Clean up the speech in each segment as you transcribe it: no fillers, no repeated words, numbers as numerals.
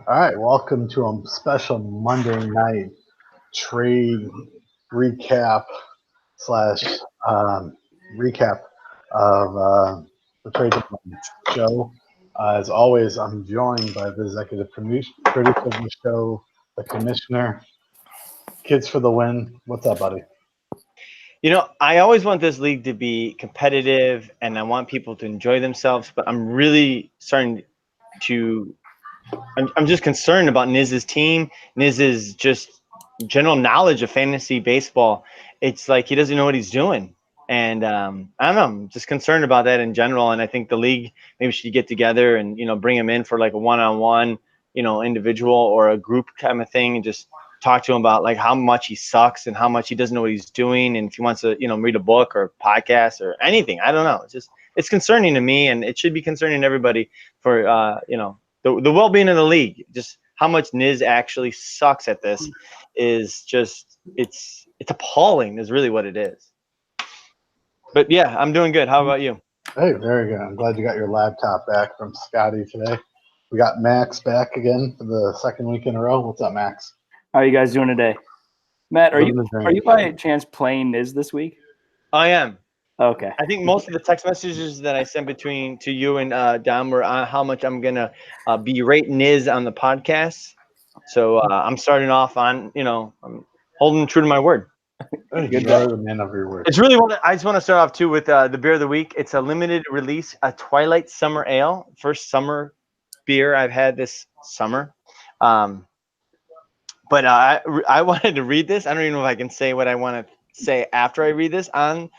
All right, welcome to a special Monday night trade recap slash recap of the trade deadline show. As always, I'm joined by the executive producer of the show, the commissioner. Kids for the win. What's up, buddy? I always want this league to be competitive and I want people to enjoy themselves, but I'm really starting to I'm just concerned about Niz's team, Niz's just general knowledge of fantasy baseball. It's like he doesn't know what he's doing. And I don't know, I'm just concerned about that in general. And I think the league maybe should get together and, bring him in for like a one-on-one, individual or a group kind of thing and just talk to him about like how much he sucks and how much he doesn't know what he's doing. And if he wants to, read a book or podcast or anything, I don't know. It's concerning to me and it should be concerning to everybody for, the well-being of the league. Just how much Niz actually sucks at this is just it's appalling is really what it is. But yeah, I'm doing good. How about you? Hey, very good. I'm glad you got your laptop back from Scotty today. We got Max back again for the second week in a row. What's up, Max? How are you guys doing today? Matt, are Living you the dream. are you by chance playing Niz this week? I am. Okay. I think most of the text messages that I sent between to you and Dom were on how much I'm gonna berate Niz on the podcast. So I'm starting off on I'm holding true to my word. Hey, Good you job. are the man of your word. It's really I just want to start off too with the beer of the week. It's a limited release, a Twilight Summer Ale, first summer beer I've had this summer. Um, but I wanted to read this. I don't even know if I can say what I want to say after I read this on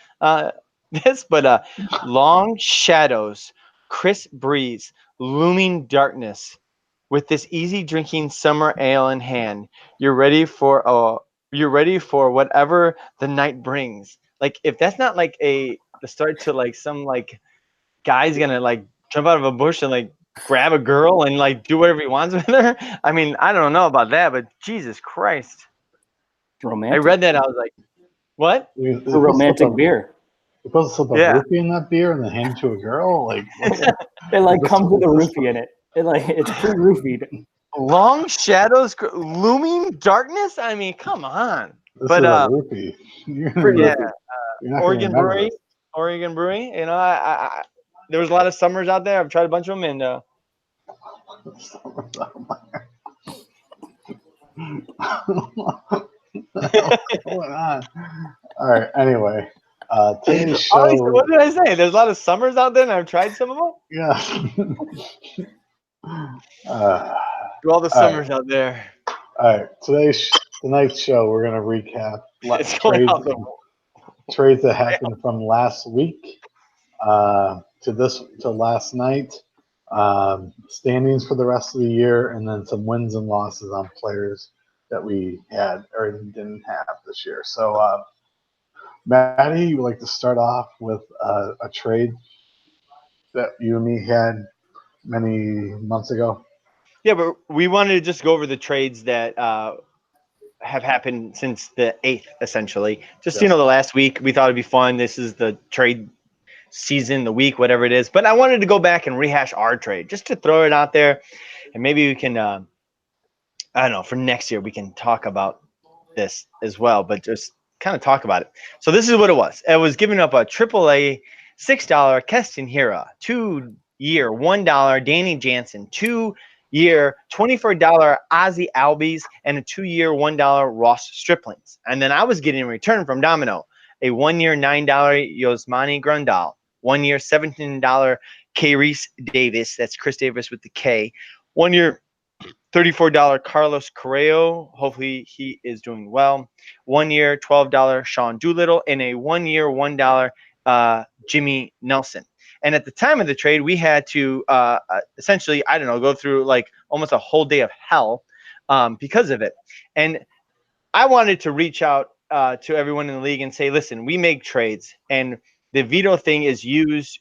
this, but long shadows, crisp breeze, looming darkness. With this easy drinking summer ale in hand, you're ready for whatever the night brings. Like if that's not like the start to like some like guy's gonna like jump out of a bush and like grab a girl and like do whatever he wants with her. I mean, I don't know about that, but Jesus Christ. I Romantic. read that, I was like, what? It's a romantic beer. You're supposed to slip a Yeah. roofie in that beer and then hand it to a girl? Like, what? It like This- comes with a this- roofie in it. It's pre-roofied. Long shadows, looming darkness. I mean, come on. This But is a roofie. You're, gonna yeah, remember- you're not Oregon gonna remember Brewery, Oregon Brewery. There was a lot of summers out there. I've tried a bunch of them, and this. What's going on? All right. Anyway, today's show. what did I say? There's a lot of summers out there, and I've tried some of them. Yeah. To all the All right. summers out there, All right. Tonight's show, we're gonna recap it's going out the. trades that happened from last week to last night, standings for the rest of the year, and then some wins and losses on players that we had or didn't have this year. So, Maddie, you would like to start off with a trade that you and me had many months ago? Yeah, but we wanted to just go over the trades that have happened since the 8th, essentially. Just Yes. the last week. We thought it'd be fun. This is the trade season, the week, whatever it is. But I wanted to go back and rehash our trade just to throw it out there, and maybe we can. I don't know. For next year, we can talk about this as well, but just kind of talk about it. So this is what it was. It was giving up a AAA $6 Keston Hira, 2-year $1 Danny Jansen, 2-year $24 Ozzy Albies, and a 2-year $1 Ross Striplings. And then I was getting in return from Domino a 1-year $9 Yosmani Grandal, 1-year $17 K Reese Davis. That's Chris Davis with the K. 1-year $34 Carlos Correo. Hopefully he is doing well. 1-year $12 Sean Doolittle and a 1-year $1 Jimmy Nelson. And at the time of the trade, we had to essentially, I don't know, go through like almost a whole day of hell because of it. And I wanted to reach out to everyone in the league and say, listen, we make trades, and the veto thing is used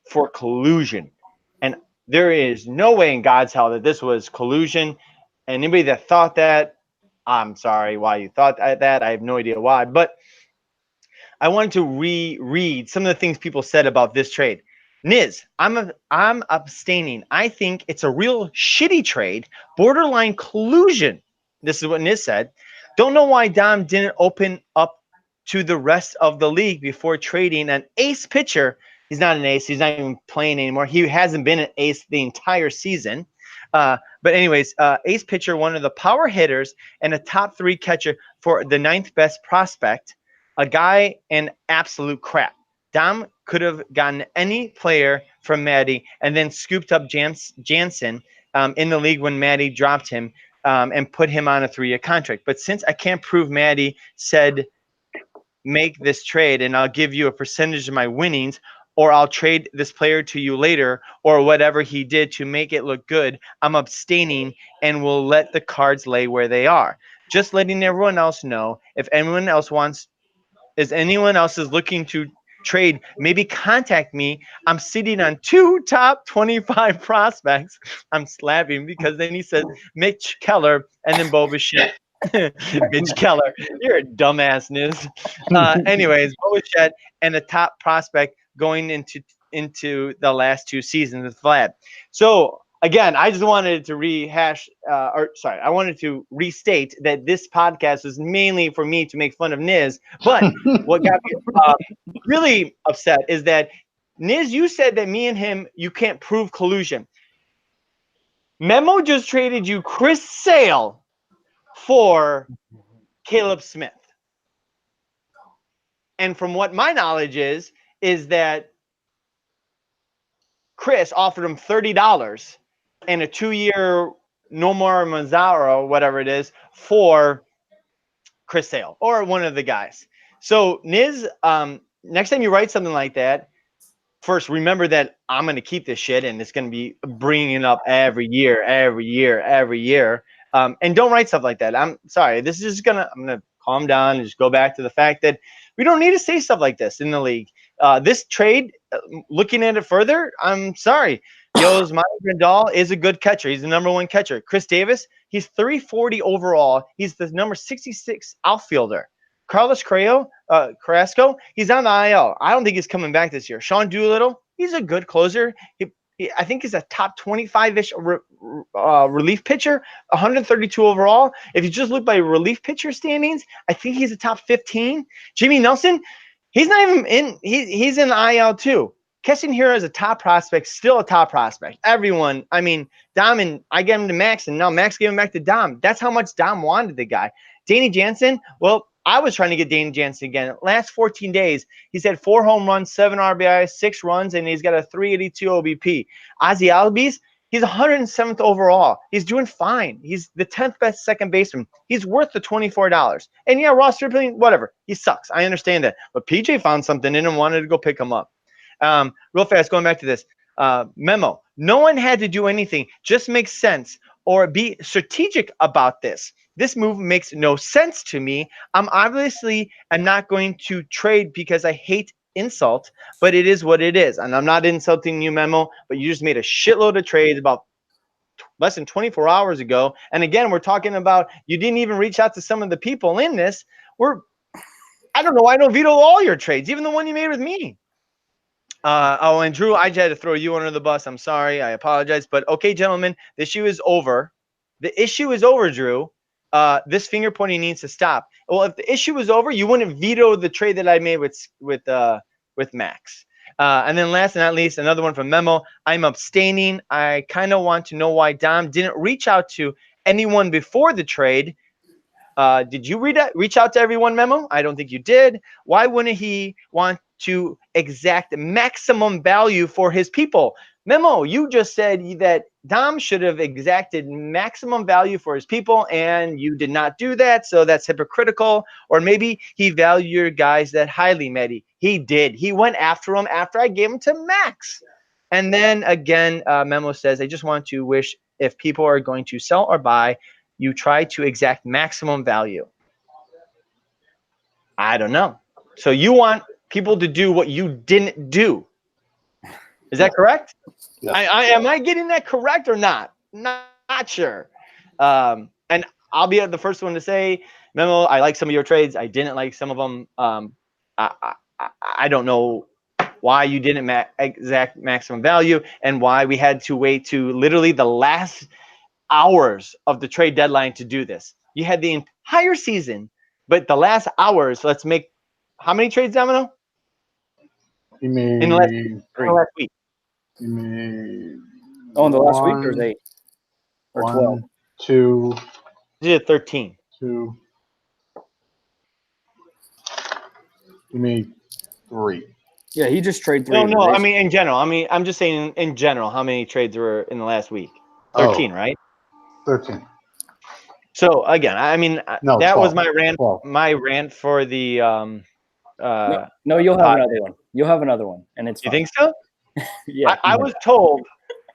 for collusion. And there is no way in God's hell that this was collusion. And anybody that thought that, I'm sorry why you thought that. I have no idea why. But I wanted to reread some of the things people said about this trade. Niz, I'm abstaining. I think it's a real shitty trade, borderline collusion. This is what Niz said. Don't know why Dom didn't open up to the rest of the league before trading an ace pitcher. He's not an ace. He's not even playing anymore. He hasn't been an ace the entire season. But anyways, ace pitcher, one of the power hitters and a top 3 catcher for the 9th best prospect, a guy in absolute crap. Dom could have gotten any player from Maddie and then scooped up Jansen in the league when Maddie dropped him and put him on a 3-year contract. But since I can't prove Maddie said make this trade and I'll give you a percentage of my winnings, or I'll trade this player to you later, or whatever he did to make it look good, I'm abstaining and will let the cards lay where they are. Just letting everyone else know, if anyone else is looking to trade, maybe contact me. I'm sitting on 2 top 25 prospects. I'm slapping because then he says Mitch Keller and then Bo Bichette. Mitch Keller, you're a dumbass, Niz. Anyways, Bo Bichette and the top prospect going into the last 2 seasons with Vlad. So again, I just wanted to I wanted to restate that this podcast is mainly for me to make fun of Niz. But what got me really upset is that Niz, you said that me and him, you can't prove collusion. Memo just traded you Chris Sale for Caleb Smith. And from what my knowledge is that Chris offered him $30 and a 2-year Nomar Mazara, whatever it is, for Chris Sale or one of the guys. So Niz, next time you write something like that, first remember that I'm going to keep this shit and it's going to be bringing it up every year. And don't write stuff like that. I'm sorry. I'm going to calm down and just go back to the fact that we don't need to say stuff like this in the league. This trade, looking at it further, I'm sorry. Yosmani Grandal is a good catcher. He's the number 1 catcher. Chris Davis, he's 340 overall. He's the number 66 outfielder. Carlos Carrasco, he's on the IL. I don't think he's coming back this year. Sean Doolittle, he's a good closer. I think he's a top 25-ish relief pitcher, 132 overall. If you just look by relief pitcher standings, I think he's a top 15. Jimmy Nelson, he's not even in. He's in the IL too. Keston Hiura is a top prospect, still a top prospect. Everyone, I mean, Dom and I gave him to Max, and now Max gave him back to Dom. That's how much Dom wanted the guy. Danny Jansen, well, I was trying to get Danny Jansen again. Last 14 days, he's had 4 home runs, 7 RBIs, 6 runs, and he's got a 382 OBP. Ozzy Albies, he's 107th overall. He's doing fine. He's the 10th best second baseman. He's worth the $24. And yeah, Ross Stripling, whatever. He sucks. I understand that. But PJ found something in him, wanted to go pick him up. Real fast, going back to this. Memo. No one had to do anything. Just make sense or be strategic about this. This move makes no sense to me. I'm not going to trade because I hate insult, but it is what it is. And I'm not insulting you, Memo, but you just made a shitload of trades about less than 24 hours ago. And again, we're talking about you didn't even reach out to some of the people in this. I don't know. I don't veto all your trades, even the one you made with me. And Drew, I just had to throw you under the bus. I'm sorry. I apologize. But okay, gentlemen, the issue is over. The issue is over, Drew. This finger pointing needs to stop. Well, if the issue was over, you wouldn't veto the trade that I made with Max. And then last but not least, another one from Memo. I'm abstaining. I kind of want to know why Dom didn't reach out to anyone before the trade. Did you reach out to everyone, Memo? I don't think you did. Why wouldn't he want to exact maximum value for his people? Memo, you just said that Dom should have exacted maximum value for his people, and you did not do that, so that's hypocritical. Or maybe he valued your guys that highly, Medi. He did. He went after him after I gave him to Max. And then again, Memo says, I just want to wish if people are going to sell or buy, you try to exact maximum value. I don't know. So you want people to do what you didn't do. Is that correct? Yes. Am I getting that correct or not? Not sure. And I'll be the first one to say, Memo, I like some of your trades. I didn't like some of them. I don't know why you didn't exact maximum value, and why we had to wait to literally the last hours of the trade deadline to do this. You had the entire season, but the last hours, let's make how many trades, Domino? He made In the last week. He made Oh, in the last week or 8 or 12? 1, 2, He did 13. 2. He made 3. Yeah, he just traded 3. No, I mean in general. I mean, I'm just saying in general, how many trades were in the last week? 13, right? 13. So again, I mean, No, that 12. was my rant. 12. My rant for the No, you'll have another one. You'll have another one, and it's You fine. think so? Yeah. I was told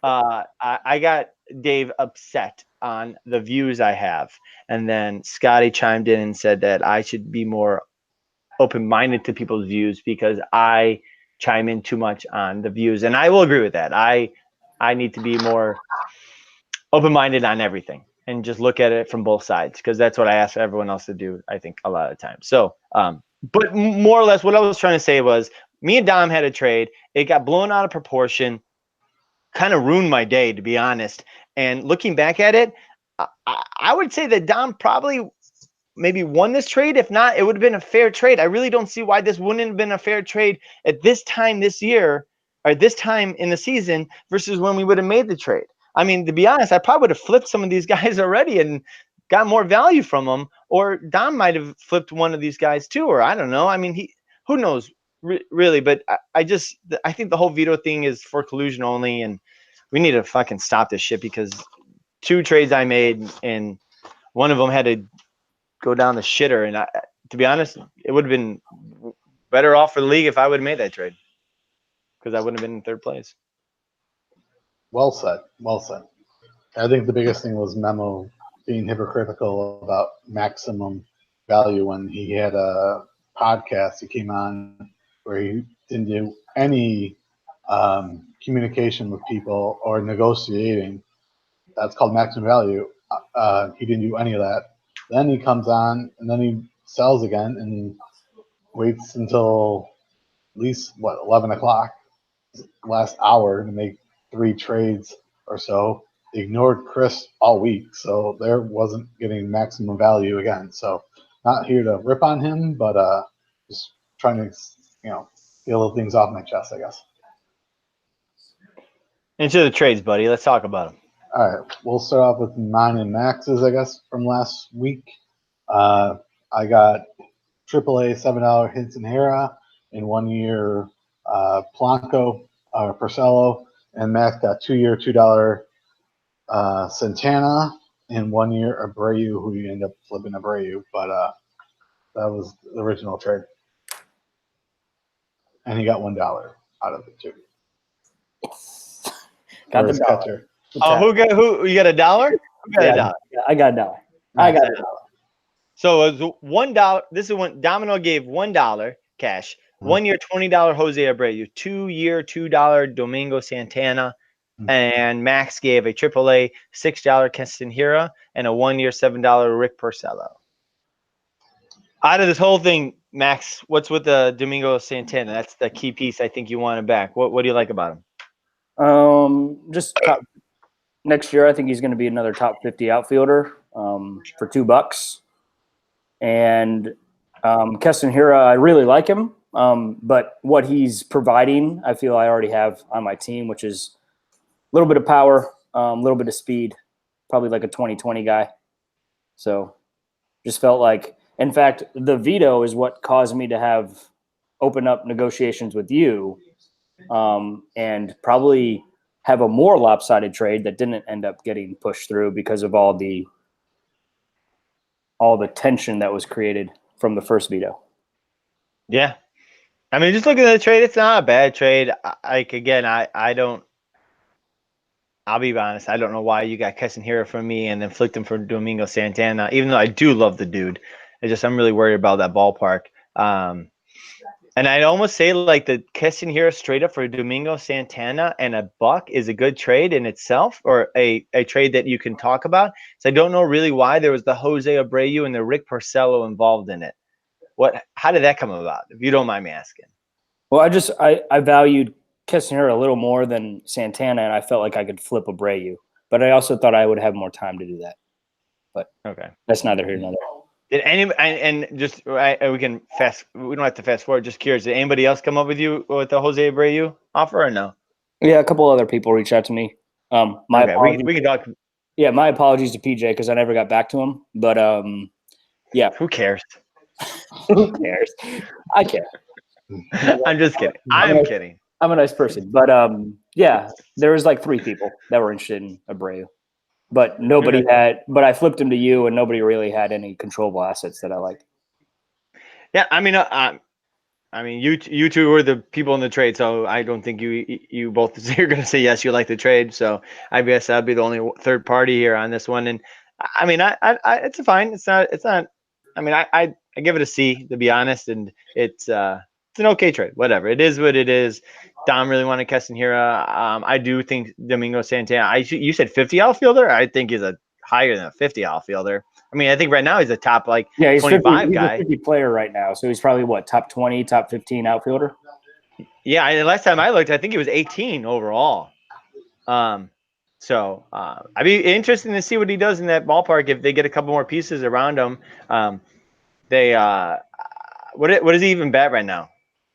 I got Dave upset on the views I have, and then Scotty chimed in and said that I should be more open-minded to people's views because I chime in too much on the views, and I will agree with that. I need to be more open-minded on everything and just look at it from both sides, because that's what I ask everyone else to do, I think, a lot of times. So but more or less what I was trying to say was me and Dom had a trade. It got blown out of proportion, kind of ruined my day, to be honest. And looking back at it, I would say that Dom probably maybe won this trade. If not, it would have been a fair trade. I really don't see why this wouldn't have been a fair trade at this time this year, or this time in the season, versus when we would have made the trade. I mean, to be honest, I probably would have flipped some of these guys already and got more value from them, or Dom might have flipped one of these guys too, or I don't know. I mean, who knows really, but I think the whole veto thing is for collusion only, and we need to fucking stop this shit, because 2 trades I made and one of them had to go down the shitter, and to be honest, it would have been better off for the league if I would have made that trade, because I wouldn't have been in 3rd place. Well said. Well said. I think the biggest thing was Memo being hypocritical about maximum value when he had a podcast he came on where he didn't do any communication with people or negotiating. That's called maximum value. He didn't do any of that. Then he comes on and then he sells again and waits until at least 11 o'clock last hour to make 3 trades or so. They ignored Chris all week, so there wasn't getting maximum value again. So not here to rip on him, but just trying to get little things off my chest, I guess. Into the trades, buddy. Let's talk about them. All right, we'll start off with mine and Max's, I guess, from last week. I got AAA $7 Hinton Hera in 1 year Polanco Porcello, and Max got 2 year $2 Santana in 1 year Abreu, who you end up flipping Abreu, but that was the original trade, and he got $1 out of it too. Got For the his dollar. catcher. Oh, who you got a dollar? Who got a dollar? I got a dollar. I got a dollar. So it was $1. This is when Domino gave $1 cash. 1 year $20 Jose Abreu, 2 year $2 Domingo Santana, and Max gave a AAA $6 Keston Hira and a 1 year $7 Rick Porcello. Out of this whole thing, Max, what's with the Domingo Santana? That's the key piece I think you wanted back. What do you like about him? Just next year, I think he's going to be another top 50 outfielder for $2. And Keston Hira, I really like him. But what he's providing, I feel I already have on my team, which is a little bit of power, a little bit of speed, probably like a 20-20 guy. So just felt like, in fact, the veto is what caused me to open up negotiations with you and probably have a more lopsided trade that didn't end up getting pushed through because of all the tension that was created from the first veto. Yeah. I mean, just looking at the trade, it's not a bad trade. I'll be honest, I don't know why you got Keston Hira from me and then flicked him for Domingo Santana, even though I do love the dude. I'm really worried about that ballpark. And I'd almost say like the Keston Hira straight up for Domingo Santana and $1 is a good trade in itself, or a trade that you can talk about. So I don't know really why there was the Jose Abreu and the Rick Porcello involved in it. How did that come about, if you don't mind me asking? Well, I valued Kessler a little more than Santana, and I felt like I could flip Abreu, but I also thought I would have more time to do that. But Okay. that's neither here nor there. Did any and just we can fast. We don't have to fast forward. Just curious. Did anybody else come up with you with the Jose Abreu offer or no? Yeah, a couple other people reached out to me. My Okay, apologies. we can talk. Yeah, my apologies to PJ because I never got back to him. But yeah, Who cares? who cares? I care. I'm just kidding. I'm kidding. I'm a nice person, but yeah, there was like 3 people that were interested in Abreu, but nobody had. But I flipped him to you, and nobody really had any controllable assets that I liked. Yeah, I mean, you two were the people in the trade, so I don't think you both you're going to say yes, you like the trade. So I guess I'd be the only third party here on this one. And I mean, I it's fine. It's not. I mean, I give it a C to be honest, and it's an okay trade. Whatever, it is what it is. Dom really wanted Keston Hiura. I do think Domingo Santana. You said 50 outfielder. I think he's a higher than a 50 outfielder. I mean, I think right now he's a top he's 25 50, guy. He's a 50 player right now, so he's probably what, top 20, top 15 outfielder. Yeah, last time I looked, I think he was 18 overall. So I'd be interested to see what he does in that ballpark if they get a couple more pieces around him. They what does he even bat right now?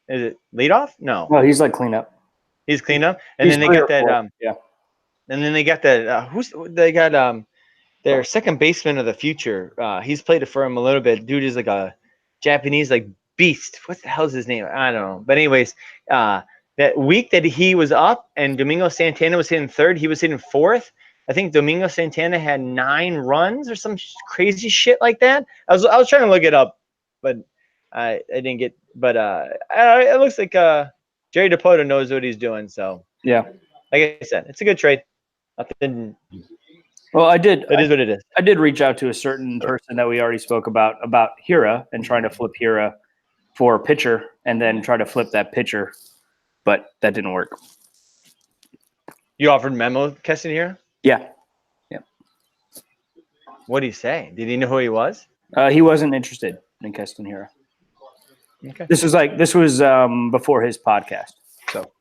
Is it leadoff? No, Well, he's like cleanup. he's cleanup. And He's then they got 3 or 4. that. Yeah. And then they got that. They got their second baseman of the future. He's played it for him a little bit. Dude is like a Japanese like beast. What the hell's his name? I don't know. But anyways, that week that he was up and Domingo Santana was hitting third, he was hitting fourth. I think Domingo Santana had 9 runs or some crazy shit like that. I was trying to look it up, but I didn't get. But it looks like Jerry DePoto knows what he's doing. So Yeah. like I said, it's a good trade. Nothing. Well, I did. It is what it is. I did reach out to a certain person that we already spoke about Hiura and trying to flip Hiura for a pitcher and then try to flip that pitcher, but that didn't work. You offered Memo Keston here? Yeah. What did he say? Did he know who he was? He wasn't interested in Keston Hiura. Okay. This was before his podcast, so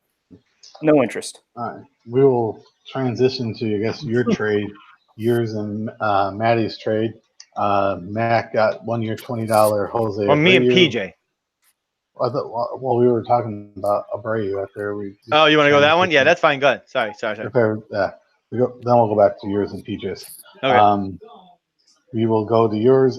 no interest. All right. We will transition to, I guess, your trade, yours and Maddie's trade. Mac got 1 year $20 Jose. Well, me and Abreu. PJ. I thought, well, we were talking about Abreu after we. Oh, you want to go that one? Yeah, that's fine. Go ahead. Sorry. Okay, yeah. Then we'll go back to yours and PJ's. Okay. We will go to yours.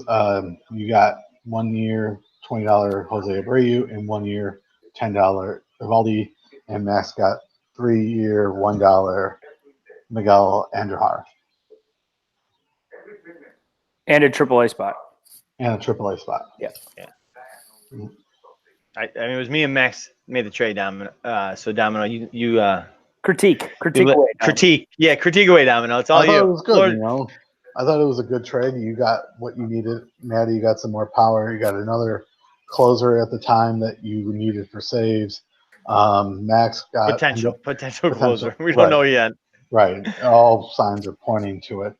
You got 1 year $20 Jose Abreu and 1 year $10 Evaldi, and Max got 3 year $1 Miguel Andujar And a AAA spot. and a AAA spot. Yeah. I mean, it was me and Max made the trade, Domino. So Domino, you Critique you away. critique. Yeah, critique away, Domino. It's all I thought you. it was good. Lord- You know, I thought it was a good trade. You got what you needed. Maddie, you got some more power. You got another closer at the time that you needed for saves. Max got potential closer. We Right. don't know yet. Right. All signs are pointing to it.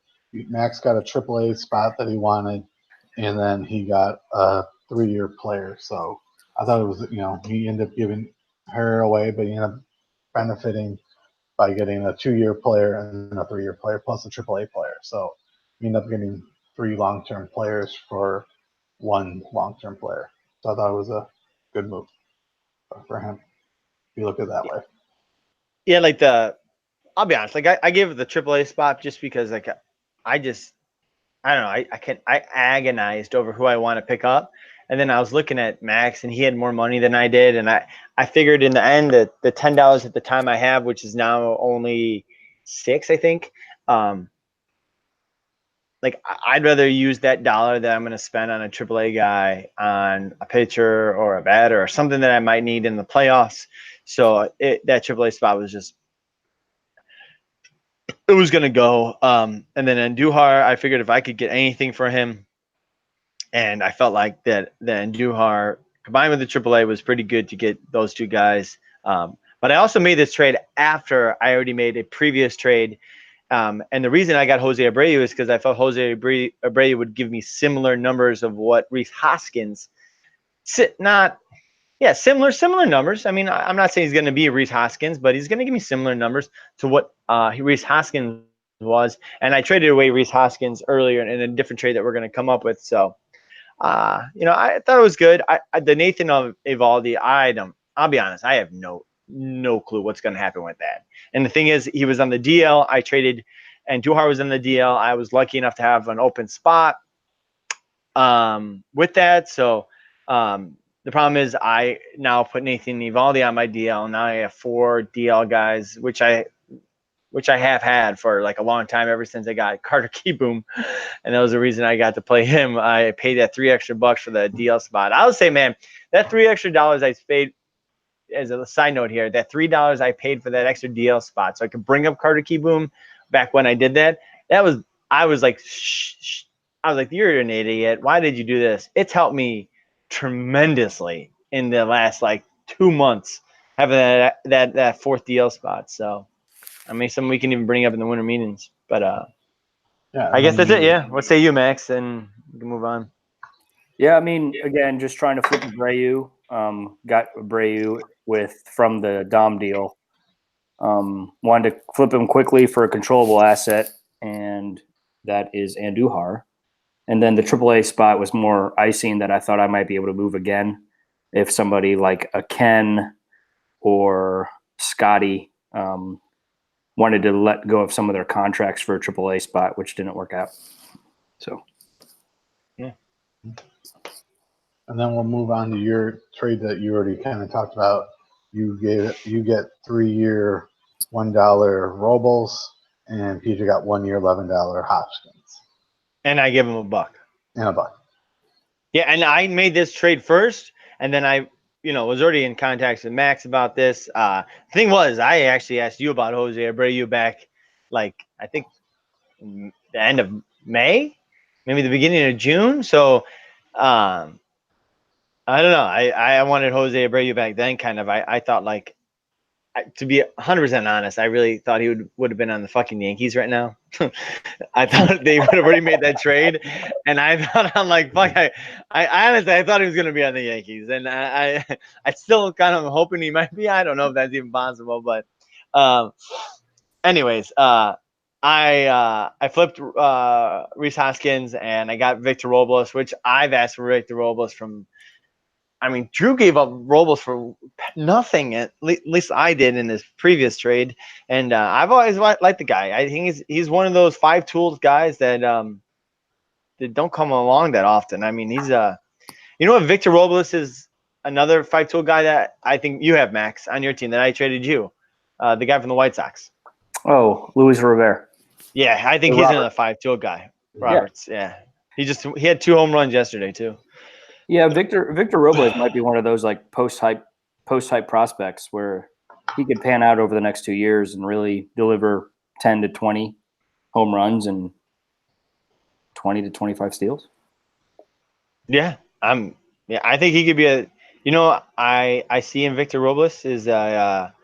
Max got a AAA spot that he wanted, and then he got a 3-year player. So I thought it was, he ended up giving her away, but he ended up benefiting by getting a 2-year player and a 3-year player plus a AAA player. So he ended up getting 3 long-term players for 1 long-term player. So I thought it was a good move for him. If you look at it that way. Yeah, I'll be honest. Like I give it the AAA spot just because I don't know. I agonized over who I want to pick up. And then I was looking at Max and he had more money than I did. And I figured in the end that the $10 at the time I have, which is now only $6, I think. Like I'd rather use that dollar that I'm going to spend on a AAA guy on a pitcher or a batter or something that I might need in the playoffs. So that AAA spot was just, it was going to go. And then Andujar, I figured if I could get anything for him, and I felt like that the Andujar combined with the AAA was pretty good to get those 2 guys. But I also made this trade after I already made a previous trade. And the reason I got Jose Abreu is because I felt Jose Abreu would give me similar numbers of what Rhys Hoskins, not Yeah, similar numbers. I mean, I'm not saying he's going to be Reese Hoskins, but he's going to give me similar numbers to what Reese Hoskins was. And I traded away Reese Hoskins earlier in a different trade that we're going to come up with. So, I thought it was good. The Nathan Eovaldi, I'll be honest, I have no clue what's going to happen with that. And the thing is, he was on the DL. I traded, and Duhar was on the DL. I was lucky enough to have an open spot with that. So, the problem is I now put Nathan Eovaldi on my DL. Now I have 4 DL guys, which I have had for like a long time, ever since I got Carter Kieboom, and that was the reason I got to play him. I paid that $3 extra for the DL spot. I would say, man, that $3 extra I paid, as a side note here, that $3 I paid for that extra DL spot, so I could bring up Carter Kieboom back when I did that. I was like, shh. I was like, you're an idiot. Why did you do this? It's helped me tremendously in the last like 2 months having that 4th DL spot. So, I mean, something we can even bring up in the winter meetings. But Yeah, I guess that's it. Yeah. What say you, Max? And we can move on. Yeah, I mean, again, just trying to flip Abreu. Got Abreu from the Dom deal. Wanted to flip him quickly for a controllable asset, and that is Andujar. And then the AAA spot was more icing that I thought I might be able to move again if somebody like a Ken or Scotty wanted to let go of some of their contracts for a AAA spot, which didn't work out. So, yeah. And then we'll move on to your trade that you already kind of talked about. You get 3-year $1 Robles, and Peter got 1-year $11 Hopkins. And I give him $1. And $1. Yeah, and I made this trade first, and then I, was already in contact with Max about this. The thing was, I actually asked you about Jose Abreu back, like, I think the end of May, maybe the beginning of June. So, I don't know. I wanted Jose Abreu back then, kind of. I thought, like, to be 100% honest, I really thought he would have been on the fucking Yankees right now. I thought they would have already made that trade, and I thought, I'm like, fuck. I honestly, I thought he was gonna be on the Yankees, and I still kind of hoping he might be. I don't know if that's even possible, but anyways, I flipped Reese Hoskins, and I got Victor Robles, which I've asked for Victor Robles from. I mean, Drew gave up Robles for nothing. At least I did in this previous trade, and I've always liked the guy. I think he's one of those 5 tools guys that don't come along that often. I mean, he's what, Victor Robles is another 5 tool guy that I think you have, Max, on your team that I traded you, the guy from the White Sox. Oh, Luis Rivera. Yeah, I think he's another 5 tool guy. Roberts, yeah. He had 2 home runs yesterday too. Yeah, Victor Robles might be one of those like post hype prospects where he could pan out over the next 2 years and really deliver 10 to 20 home runs and 20 to 25 steals. Yeah, I think he could be I see in Victor Robles is now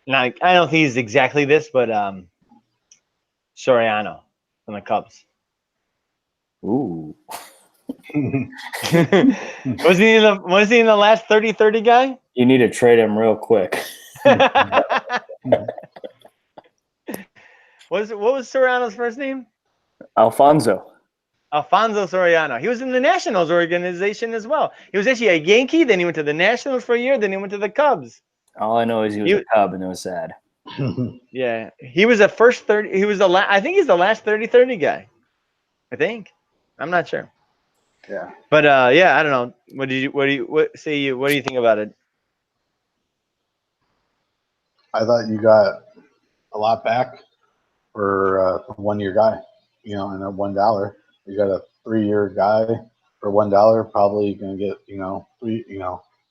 I don't think he's exactly this, but Soriano from the Cubs. Ooh. was he in the last 30-30 guy? You need to trade him real quick. What was Soriano's first name? Alfonso Soriano. He was in the Nationals organization as well. He was actually a Yankee, then he went to the Nationals for a year, then he went to the Cubs. All I know is he was a Cub, and it was sad. Yeah, he was the first 30. He was I think he's the last 30-30 guy. I think. I'm not sure. Yeah. But yeah, I don't know. What do you think about it? I thought you got a lot back for a 1-year guy, and a $1. You got a 3-year guy for $1. Probably gonna get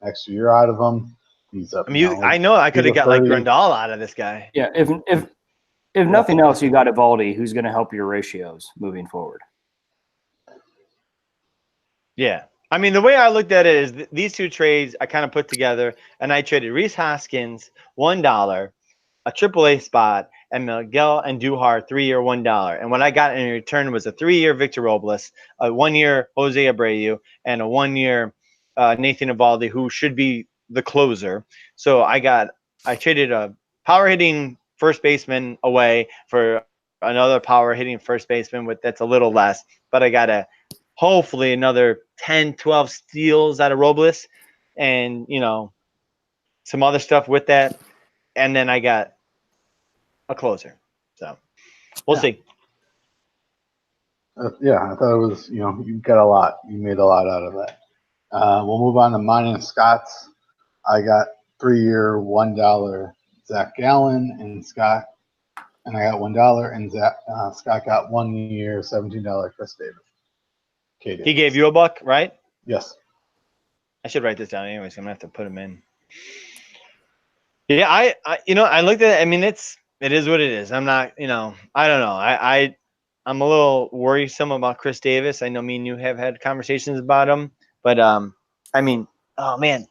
next year out of him. He's up. I mean, I know I could have got like Grandal out of this guy. Yeah, if nothing else, you got Eovaldi, who's going to help your ratios moving forward. Yeah. I mean, the way I looked at it is these 2 trades I kind of put together, and I traded Reese Hoskins, $1, a AAA spot, and Miguel Andujar, 3-year, $1. And what I got in return was a 3-year Victor Robles, a 1-year Jose Abreu, and a 1-year Nathan Eovaldi, who should be the closer. So I traded a power hitting first baseman away for another power hitting first baseman that's a little less, but I got hopefully another 10, 12 steals out of Robles and, some other stuff with that. And then I got a closer. So we'll see. Yeah, I thought it was, you got a lot. You made a lot out of that. We'll move on to mine and Scott's. I got 3-year $1 Zach Gallen and Scott, and I got $1, and Scott got 1 year $17 Chris Davis. Okay, He gave you $1, right? Yes. I should write this down anyways. I'm gonna have to put him in. Yeah, I looked at it. I mean, it is what it is. I'm not, I don't know. I'm a little worrisome about Chris Davis. I know me and you have had conversations about him, but I mean, oh man,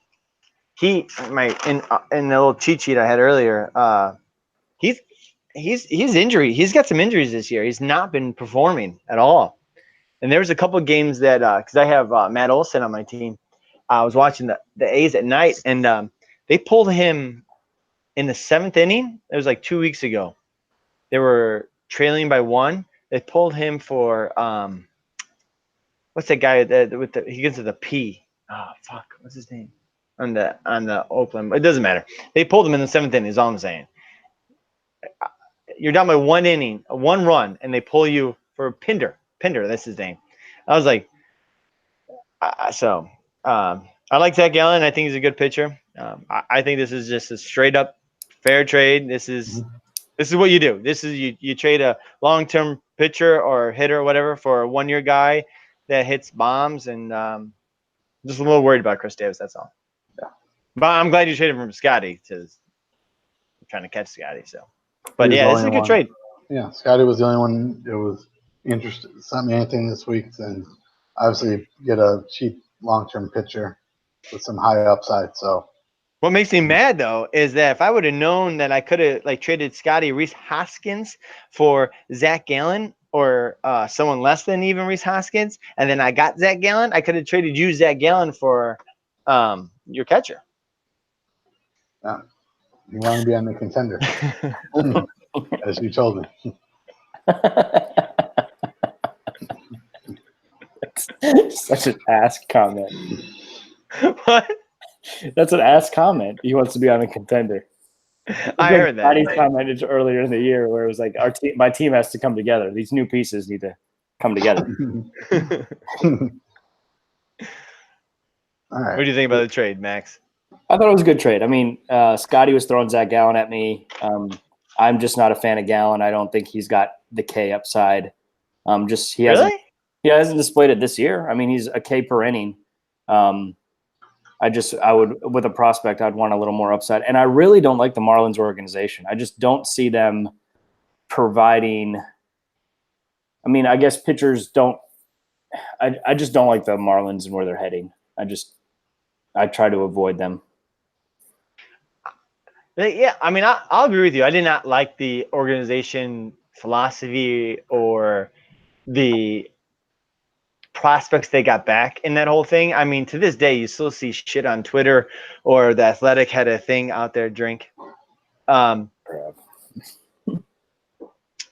in the little cheat sheet I had earlier, he's injury. He's got some injuries this year. He's not been performing at all. And there was a couple of games that because I have Matt Olson on my team, I was watching the A's at night, and they pulled him in the 7th inning. It was like 2 weeks ago. They were trailing by 1. They pulled him for what's that guy that he gets to the P? Oh fuck, what's his name? On the Oakland. It doesn't matter. They pulled him in the 7th inning, is all I'm saying. You're down by 1 inning, 1 run, and they pull you for Pinder. Pinder, that's his name. I was like, I like Zach Gallen. I think he's a good pitcher. I think this is just a straight up fair trade. This is what you do. This is you trade a long-term pitcher or hitter or whatever for a 1-year guy that hits bombs, and just a little worried about Chris Davis. That's all. Yeah. But I'm glad you traded from Scotty to trying to catch Scotty. So, but yeah, this is a good trade. Yeah, Scotty was the only one that was interested. Sent me anything this week, and obviously get a cheap long-term pitcher with some high upside. So. What makes me mad though is that if I would have known that I could have traded Scotty Rhys Hoskins for Zach Gallen or someone less than even Rhys Hoskins, and then I got Zach Gallen, I could have traded you Zach Gallen for your catcher. Yeah. You want to be on the contender, as you told me. Such an ass comment. What? That's an ass comment. He wants to be on a contender. I heard that. Scotty's commented earlier in the year where it was like, my team has to come together. These new pieces need to come together. All right. What do you think about the trade, Max? I thought it was a good trade. I mean, Scotty was throwing Zach Gallen at me. I'm just not a fan of Gallen. I don't think he's got the K upside. He hasn't displayed it this year. I mean, he's a K per inning. I would, with a prospect, I'd want a little more upside. And I really don't like the Marlins organization. I just don't see them providing. I mean, I guess pitchers don't. I just don't like the Marlins and where they're heading. I try to avoid them. Yeah, I mean, I'll agree with you. I did not like the organization philosophy or the prospects they got back in that whole thing. I mean, to this day, you still see shit on Twitter, or the Athletic had a thing out there, drink, about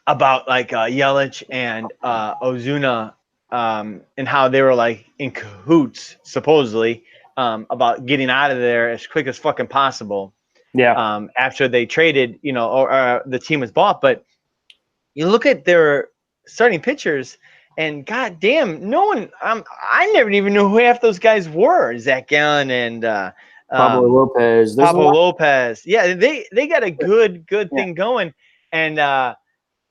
Yelich and Ozuna, and how they were like in cahoots, supposedly, about getting out of there as quick as fucking possible. Yeah. After they traded, or the team was bought. But you look at their starting pitchers, and goddamn, no one. I never even knew who half those guys were. Zach Gallen and Pablo Lopez. Lopez. Yeah, they got a good thing going. And I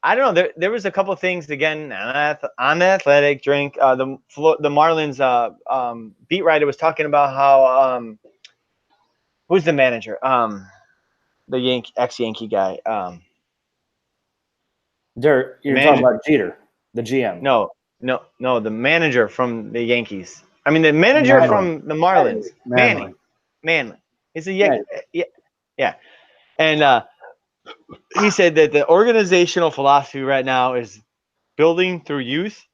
don't know. There was a couple of things again on the Athletic drink. The Marlins beat writer was talking about how who's the manager? The ex-Yankee guy. You're talking about Jeter, the GM. No, the manager from the Yankees. I mean, the manager from the Marlins. Manley. He's a Yankee. Yeah. And he said that the organizational philosophy right now is building through youth,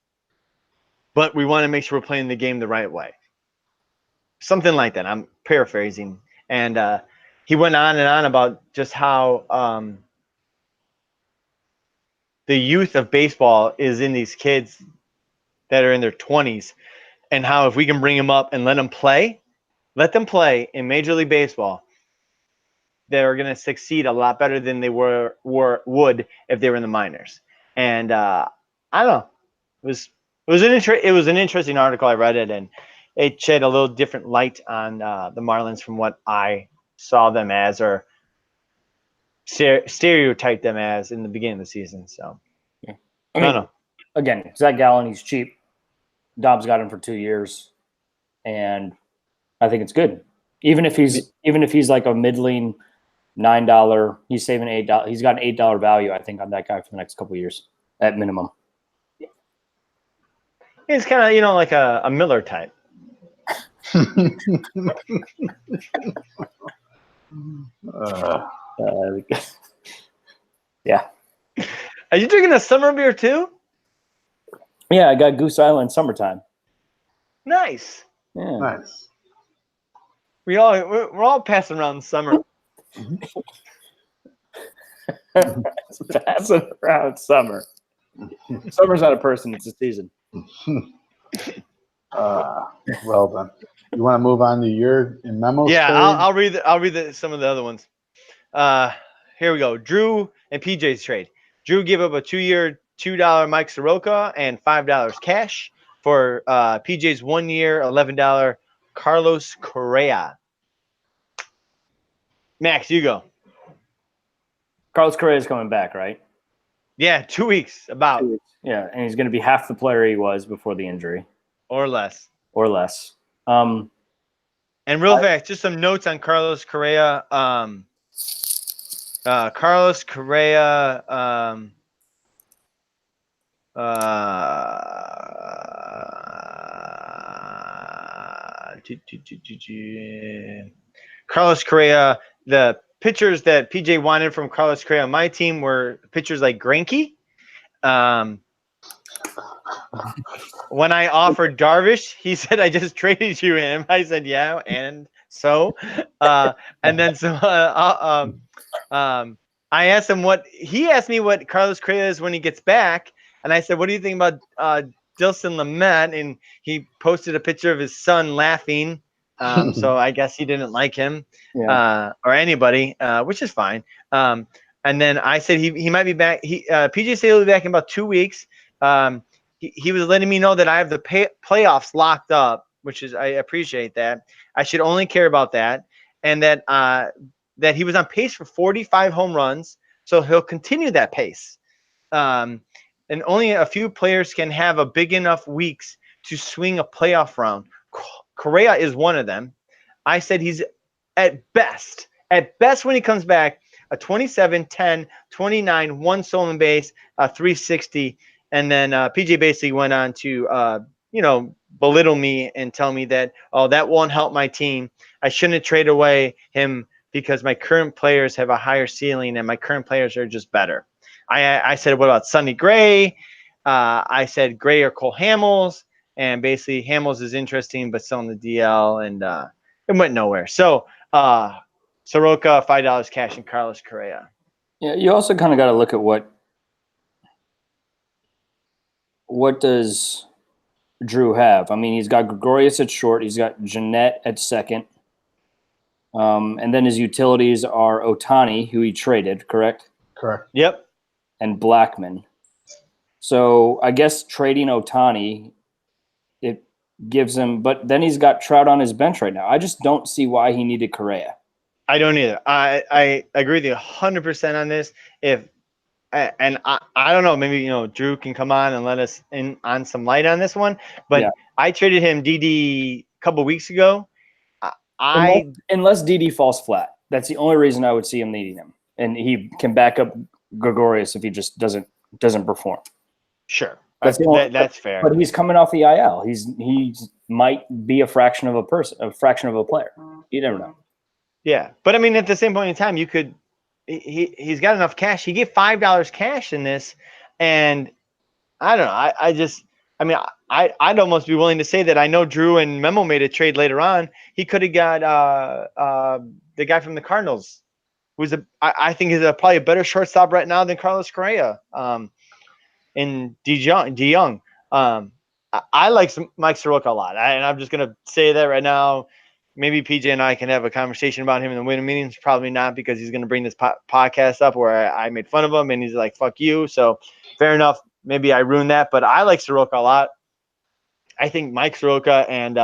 but we want to make sure we're playing the game the right way. something like that. I'm paraphrasing. And he went on and on about just how the youth of baseball is in these kids that are in their 20s, and how if we can bring them up and let them play in Major League Baseball, they're going to succeed a lot better than they would if they were in the minors. And I don't know, it was an interesting article. I read it, and it shed a little different light on the Marlins from what I saw them as, or stereotyped them as in the beginning of the season. So Yeah. I don't know. Again, Zach Gallen, he's cheap. Dobbs got him for 2 years, and I think it's good. Even if he's like a middling $9, he's saving $8. He's got an $8 value, I think, on that guy for the next couple of years at minimum. It's kind of, like a Miller type. Yeah. Are you drinking a summer beer too? Yeah, I got Goose Island summertime. Nice. Yeah. Nice. We're all passing around summer. Passing around summer. Summer's not a person; it's a season. Well done. You want to move on to your in memos? Yeah, trade? I'll read some of the other ones. Here we go. Drew and PJ's trade. Drew gave up a 2-year $2 Mike Soroka and $5 cash for PJ's 1-year $11 Carlos Correa. Max, you go. Carlos Correa is coming back, right? Yeah, 2 weeks about. Yeah, and he's going to be half the player he was before the injury, or less. or less. And real fast, just some notes on Carlos Correa. Carlos Correa. Carlos Correa. The pitchers that PJ wanted from Carlos Correa on my team were pitchers like Greinke. When I offered Darvish, he said, "I just traded you him." I said, "Yeah, and so," and then I asked him he asked me what Carlos Correa is when he gets back, and I said, "What do you think about Dilson Lamet?" And he posted a picture of his son laughing. So I guess he didn't like him, or anybody, which is fine. And then I said he might be back. PJ said he'll be back in about 2 weeks. He was letting me know that I have the playoffs locked up, which is, I appreciate that. I should only care about that, and that he was on pace for 45 home runs, so he'll continue that pace. And only a few players can have a big enough weeks to swing a playoff round. Correa is one of them. I said he's at best when he comes back, a 27, 10, 29, 1 stolen base, 360. And then PJ basically went on to, belittle me and tell me that, that won't help my team. I shouldn't trade away him because my current players have a higher ceiling and my current players are just better. I said, what about Sonny Gray? I said Gray or Cole Hamels. And basically Hamels is interesting, but still on the DL, and it went nowhere. So Soroka, $5 cash, and Carlos Correa. Yeah, you also kind of got to look at what does Drew have? I mean, he's got Gregorius at short. He's got Jeanette at second. And then his utilities are Ohtani, who he traded, correct? Correct. Yep. And Blackman. So I guess trading Ohtani, it gives him – but then he's got Trout on his bench right now. I just don't see why he needed Correa. I don't either. I agree with you 100% on this. I don't know, maybe Drew can come on and let us in on some light on this one. But yeah. I traded him DD a couple weeks ago. Unless DD falls flat, that's the only reason I would see him needing him, and he can back up Gregorius if he just doesn't perform. Sure, that's fair. But he's coming off the IL. He might be a fraction of a player. You never know. Yeah, but I mean, at the same point in time, you could. He's got enough cash. He gave $5 cash in this, and I don't know. I just I mean, I'd almost be willing to say that I know Drew and Memo made a trade later on. He could have got the guy from the Cardinals, who's I think is probably a better shortstop right now than Carlos Correa. And DeYoung. I like Mike Soroka a lot, and I'm just gonna say that right now. Maybe PJ and I can have a conversation about him in the winter meetings. Probably not, because he's gonna bring this podcast up where I made fun of him, and he's like, "Fuck you." So fair enough. Maybe I ruined that, but I like Soroka a lot. I think Mike Soroka and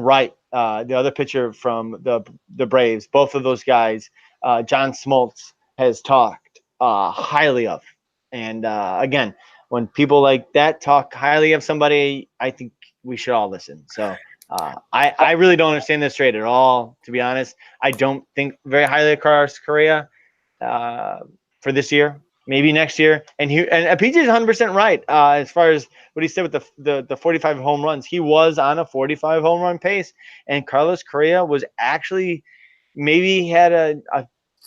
Wright, the other pitcher from the Braves, both of those guys, John Smoltz has talked highly of. And again, when people like that talk highly of somebody, I think we should all listen. So I really don't understand this trade at all, to be honest. I don't think very highly of Carlos Correa for this year. Maybe next year. And PJ is 100% right as far as what he said with the 45 home runs. He was on a 45 home run pace, and Carlos Correa was actually maybe had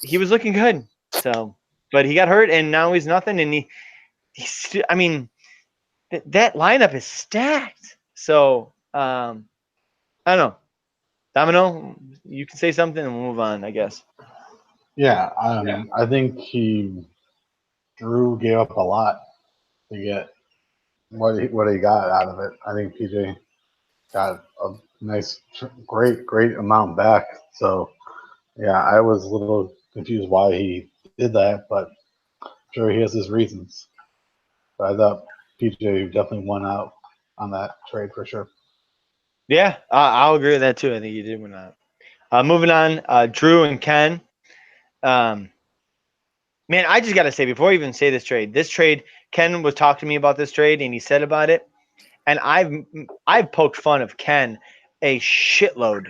he was looking good. So, but he got hurt, and now he's nothing. And I mean, that lineup is stacked. So I don't know. Domino, you can say something and we'll move on, I guess. Yeah, I think Drew gave up a lot to get what he got out of it. I think PJ got a nice, great amount back. So, yeah, I was a little confused why he did that, but I'm sure he has his reasons. But I thought PJ definitely won out on that trade for sure. Yeah, I'll agree with that too. I think you did win out. Moving on, Drew and Ken. Man, I just got to say, before I even say this trade, Ken was talking to me about this trade, and he said about it, and I've poked fun of Ken a shitload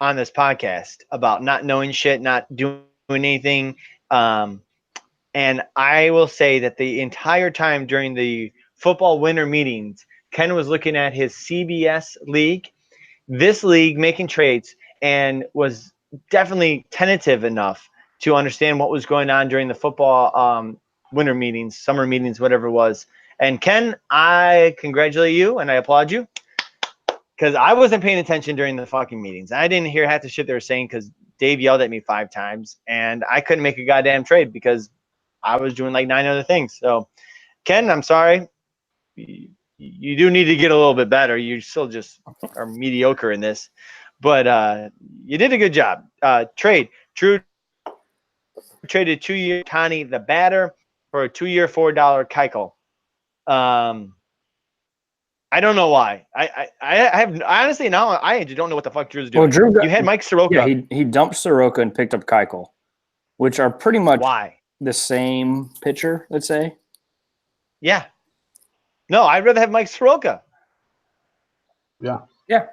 on this podcast about not knowing shit, not doing anything. And I will say that the entire time during the football winter meetings, Ken was looking at his CBS league, this league, making trades, and was definitely tentative enough to understand what was going on during the football winter meetings, summer meetings, whatever it was. And Ken, I congratulate you and I applaud you, because I wasn't paying attention during the fucking meetings. I didn't hear half the shit they were saying because Dave yelled at me 5 times, and I couldn't make a goddamn trade because I was doing like 9 other things. So, Ken, I'm sorry. You do need to get a little bit better. You still just are mediocre in this, but you did a good job. Trade. Drew traded 2-year Tani the batter for a 2-year $4 Keuchel. I don't know why. I honestly now I don't know what the fuck Drew's doing. Well, Drew you had Mike Soroka. Yeah, he dumped Soroka and picked up Keuchel, which are pretty much why the same pitcher, let's say. Yeah. No, I'd rather have Mike Soroka. Yeah. Yeah.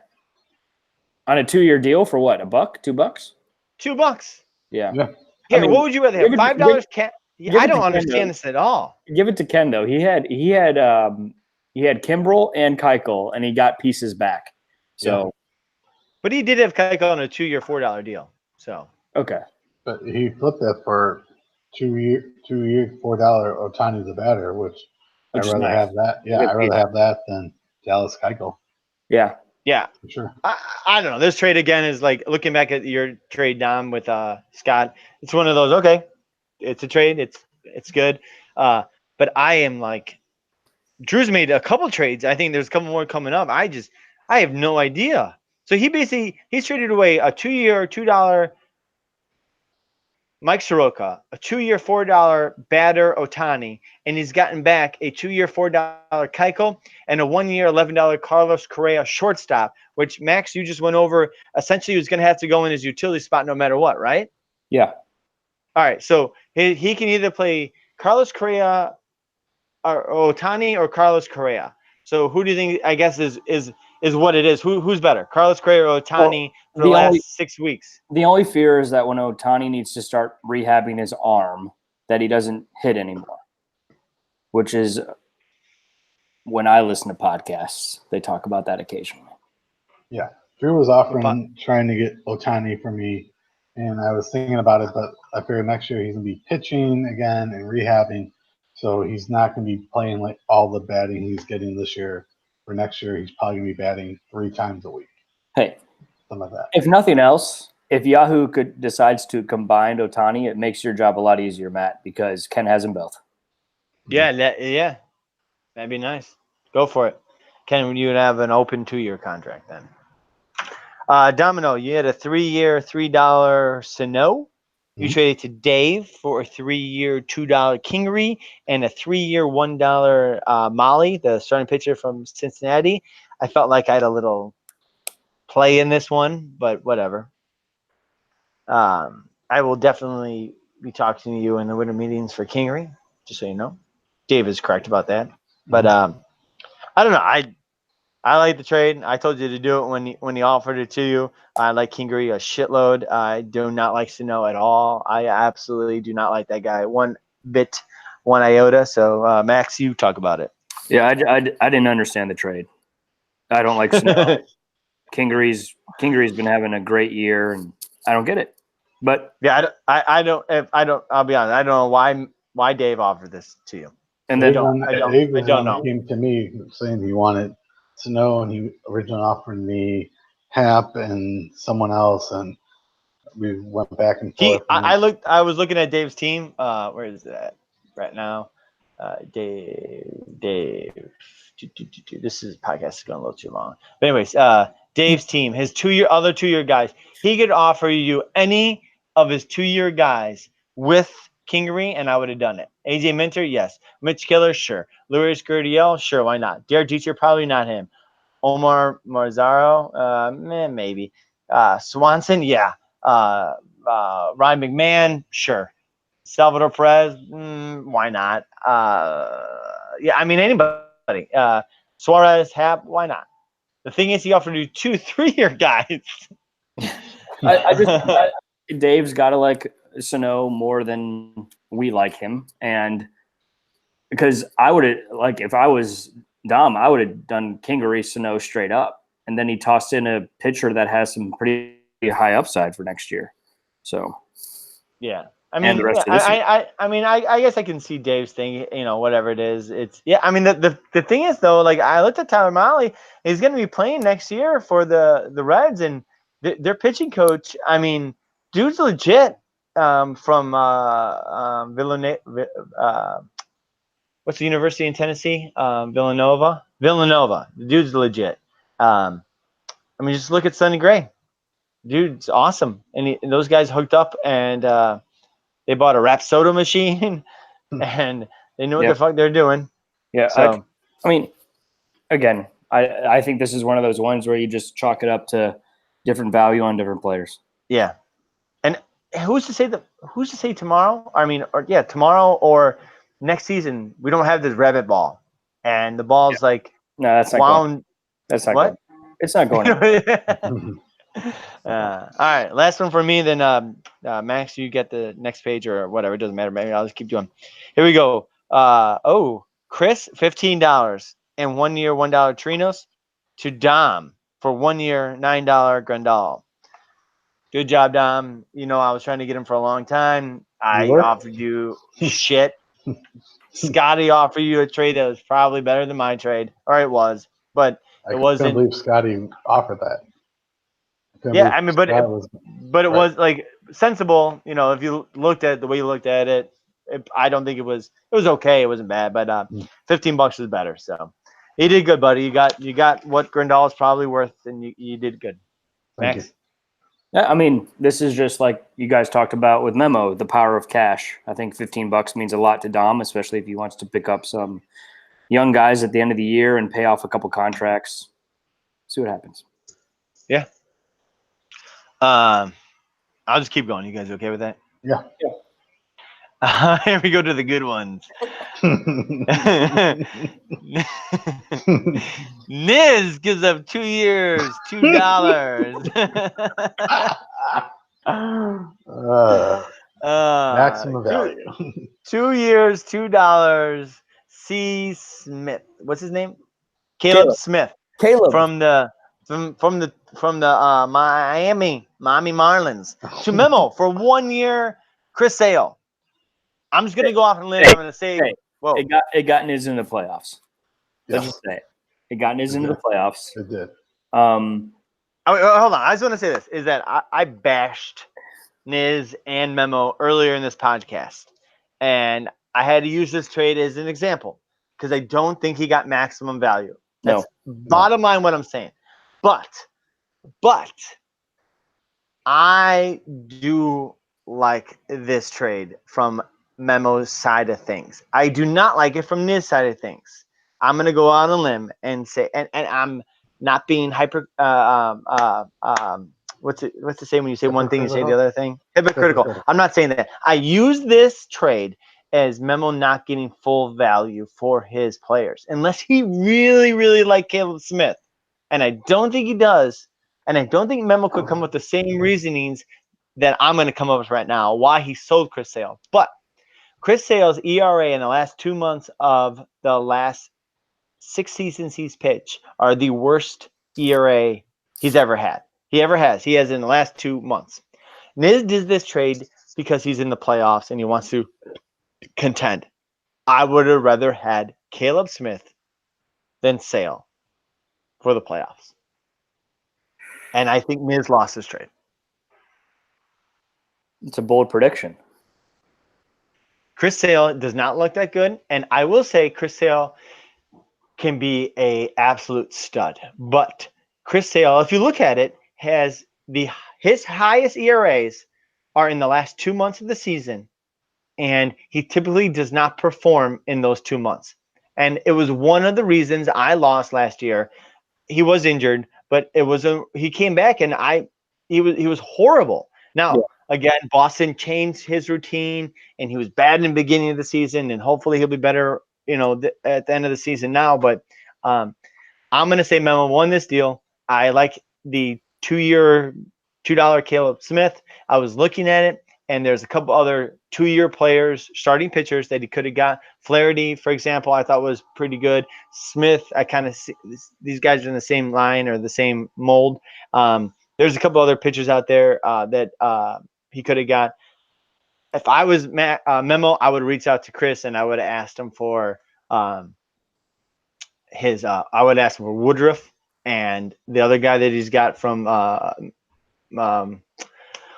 On a 2-year deal for what? $1? $2? $2. Yeah. Yeah. Here, I mean, what would you rather have? $5 cat? I don't understand this at all. Give it to Ken though. He had Kimbrel and Keuchel, and he got pieces back. So, yeah. But he did have Keuchel on a 2-year $4 deal. So okay. But he flipped that for 2-year $4 Otani the batter, which I'd rather have that. Yeah, I'd rather have that than Dallas Keuchel. Yeah. Yeah. For sure. I don't know. This trade again is like looking back at your trade, Dom, with Scott. It's one of those, okay, it's a trade. It's good. But I am like, Drew's made a couple trades. I think there's a couple more coming up. I have no idea. So he's traded away a 2-year $2 Mike Soroka, a 2-year $4 batter Otani, and he's gotten back a 2-year $4 Keuchel and a 1-year $11 Carlos Correa shortstop, which Max, you just went over. Essentially, he was going to have to go in his utility spot no matter what, right? Yeah. All right. So he can either play Carlos Correa or Otani or Carlos Correa. So who do you think, I guess, is what it is? Who's better, Carlos Correa or Otani for the last 6 weeks? The only fear is that when Otani needs to start rehabbing his arm, that he doesn't hit anymore, which is when I listen to podcasts, they talk about that occasionally. Yeah. Drew was trying to get Otani for me, and I was thinking about it, but I figured next year he's going to be pitching again and rehabbing, so he's not going to be playing like all the batting he's getting this year. for next year, he's probably going to be batting 3 times a week, Hey, something like that. if nothing else, if Yahoo decides to combine Ohtani, it makes your job a lot easier, Matt, because Ken has them both. Yeah, that'd be nice. Go for it. Ken, you would have an open 2-year contract then. Domino, you had a 3-year, $3 Sano. You Mhm. traded to Dave for a 3-year, $2 Kingery and a 3-year, $1 Molly, the starting pitcher from Cincinnati. I felt like I had a little play in this one, but whatever. I will definitely be talking to you in the winter meetings for Kingery, just so you know. Dave is correct about that. But I don't know. I like the trade. I told you to do it when he offered it to you. I like Kingery a shitload. I do not like Sano at all. I absolutely do not like that guy one bit, one iota. So, Max, you talk about it. Yeah, I didn't understand the trade. I don't like Snow. Kingery's been having a great year, and I don't get it. But Yeah, I don't. I'll be honest. I don't know why Dave offered this to you. and Dave, then Dave was I the don't one that know. came to me saying he wanted Snow, and he originally offered me Hap and someone else, and we went back and forth. I was looking at Dave's team. Where is that right now? Dave. This podcast is going a little too long. But anyways, Dave's team, his other 2-year guys, he could offer you any of his 2-year guys with Kingery, and I would have done it. AJ Minter, yes. Mitch Killer, sure. Luis Gurriel, sure. Why not? Derek Jeter, probably not him. Omar Marzaro, maybe. Swanson, yeah. Ryan McMahon, sure. Salvador Perez, why not? Yeah, I mean anybody. Suarez, Hap, why not? The thing is, he offered you 2 3-year guys. Dave's got to like Sano more than we like him, and because I would have if I was Dom, I would have done Kingery Sano straight up, and then he tossed in a pitcher that has some pretty high upside for next year. So yeah. I And mean, the rest of this I guess I can see Dave's thing. Whatever it is, it's yeah. I mean, the thing is though, like I looked at Tyler Mahle. He's going to be playing next year for the Reds, and their pitching coach. I mean, dude's legit. From Villanova. What's the university in Tennessee? Villanova. The dude's legit. I mean, just look at Sonny Gray. Dude's awesome, and those guys hooked up and. They bought a Rapsodo machine, and they know what the fuck they're doing. Yeah, so I mean, again, I think this is one of those ones where you just chalk it up to different value on different players. Yeah, and who's to say tomorrow? I mean, tomorrow or next season we don't have this rabbit ball, and the ball's like no, that's not wound. Going. That's not what? Going. It's not going. All right, last one for me. Then Max, you get the next page or whatever. It doesn't matter. Maybe I'll just keep doing. Here we go. Chris, $15 and 1 year $1 Trinos to Dom for 1 year $9 Grandal. Good job, Dom. I was trying to get him for a long time. I offered you shit. Scotty offered you a trade that was probably better than my trade, or it was, but it wasn't. I couldn't believe Scotty offered that. Yeah, I mean, but it was like sensible. If you looked at it the way you looked at it, I don't think it was okay. It wasn't bad, but $15 is better. So you did good, buddy. You got what Grandal is probably worth, and you did good. Max. Yeah, I mean, this is just like you guys talked about with Memo, the power of cash. I think $15 means a lot to Dom, especially if he wants to pick up some young guys at the end of the year and pay off a couple contracts. See what happens. Yeah. I'll just keep going. You guys okay with that? Yeah. Here we go to the good ones. Niz gives up 2 years, $2. Maximum value. 2 years, $2. C. Smith. What's his name? Caleb Smith. From the Miami Marlins to Memo for 1 year. Chris Sale. I'm just gonna go off and limb. I'm gonna say, whoa, it got Niz in the playoffs. Let's just say it. It got Niz into the playoffs. It did. Um, hold on. I just want to say this: is that I bashed Niz and Memo earlier in this podcast, and I had to use this trade as an example because I don't think he got maximum value. That's bottom line what I'm saying. But I do like this trade from Memo's side of things. I do not like it from Niz's side of things. I'm gonna go out on a limb and say, and I'm not being hyper. What's the same when you say one thing, you say the other thing? Hypocritical. I'm not saying that. I use this trade as Memo not getting full value for his players, unless he really, really liked Caleb Smith, and I don't think he does. And I don't think Memo could come with the same reasonings that I'm going to come up with right now why he sold Chris Sale. But Chris Sale's ERA in the last 2 months of the last 6 seasons he's pitched are the worst ERA he's ever had. He ever has. He has in the last 2 months. Niz did this trade because he's in the playoffs and he wants to contend. I would have rather had Caleb Smith than Sale for the playoffs. And I think Niz lost his trade. It's a bold prediction. Chris Sale does not look that good. And I will say Chris Sale can be a absolute stud. But Chris Sale, if you look at it, has his highest ERAs are in the last 2 months of the season. And he typically does not perform in those 2 months. And it was one of the reasons I lost last year. He was injured, but he came back and he was horrible. Now, again, Boston changed his routine and he was bad in the beginning of the season, and hopefully he'll be better, at the end of the season now. But I'm going to say Memo won this deal. I like the 2-year, $2 Caleb Smith. I was looking at it, and there's a couple other 2-year players, starting pitchers that he could have got. Flaherty, for example, I thought was pretty good. Smith, I kind of see these guys are in the same line or the same mold. There's a couple other pitchers out there that he could have got. If I was Memo, I would reach out to Chris and I would have asked him for I would ask him for Woodruff and the other guy that he's got from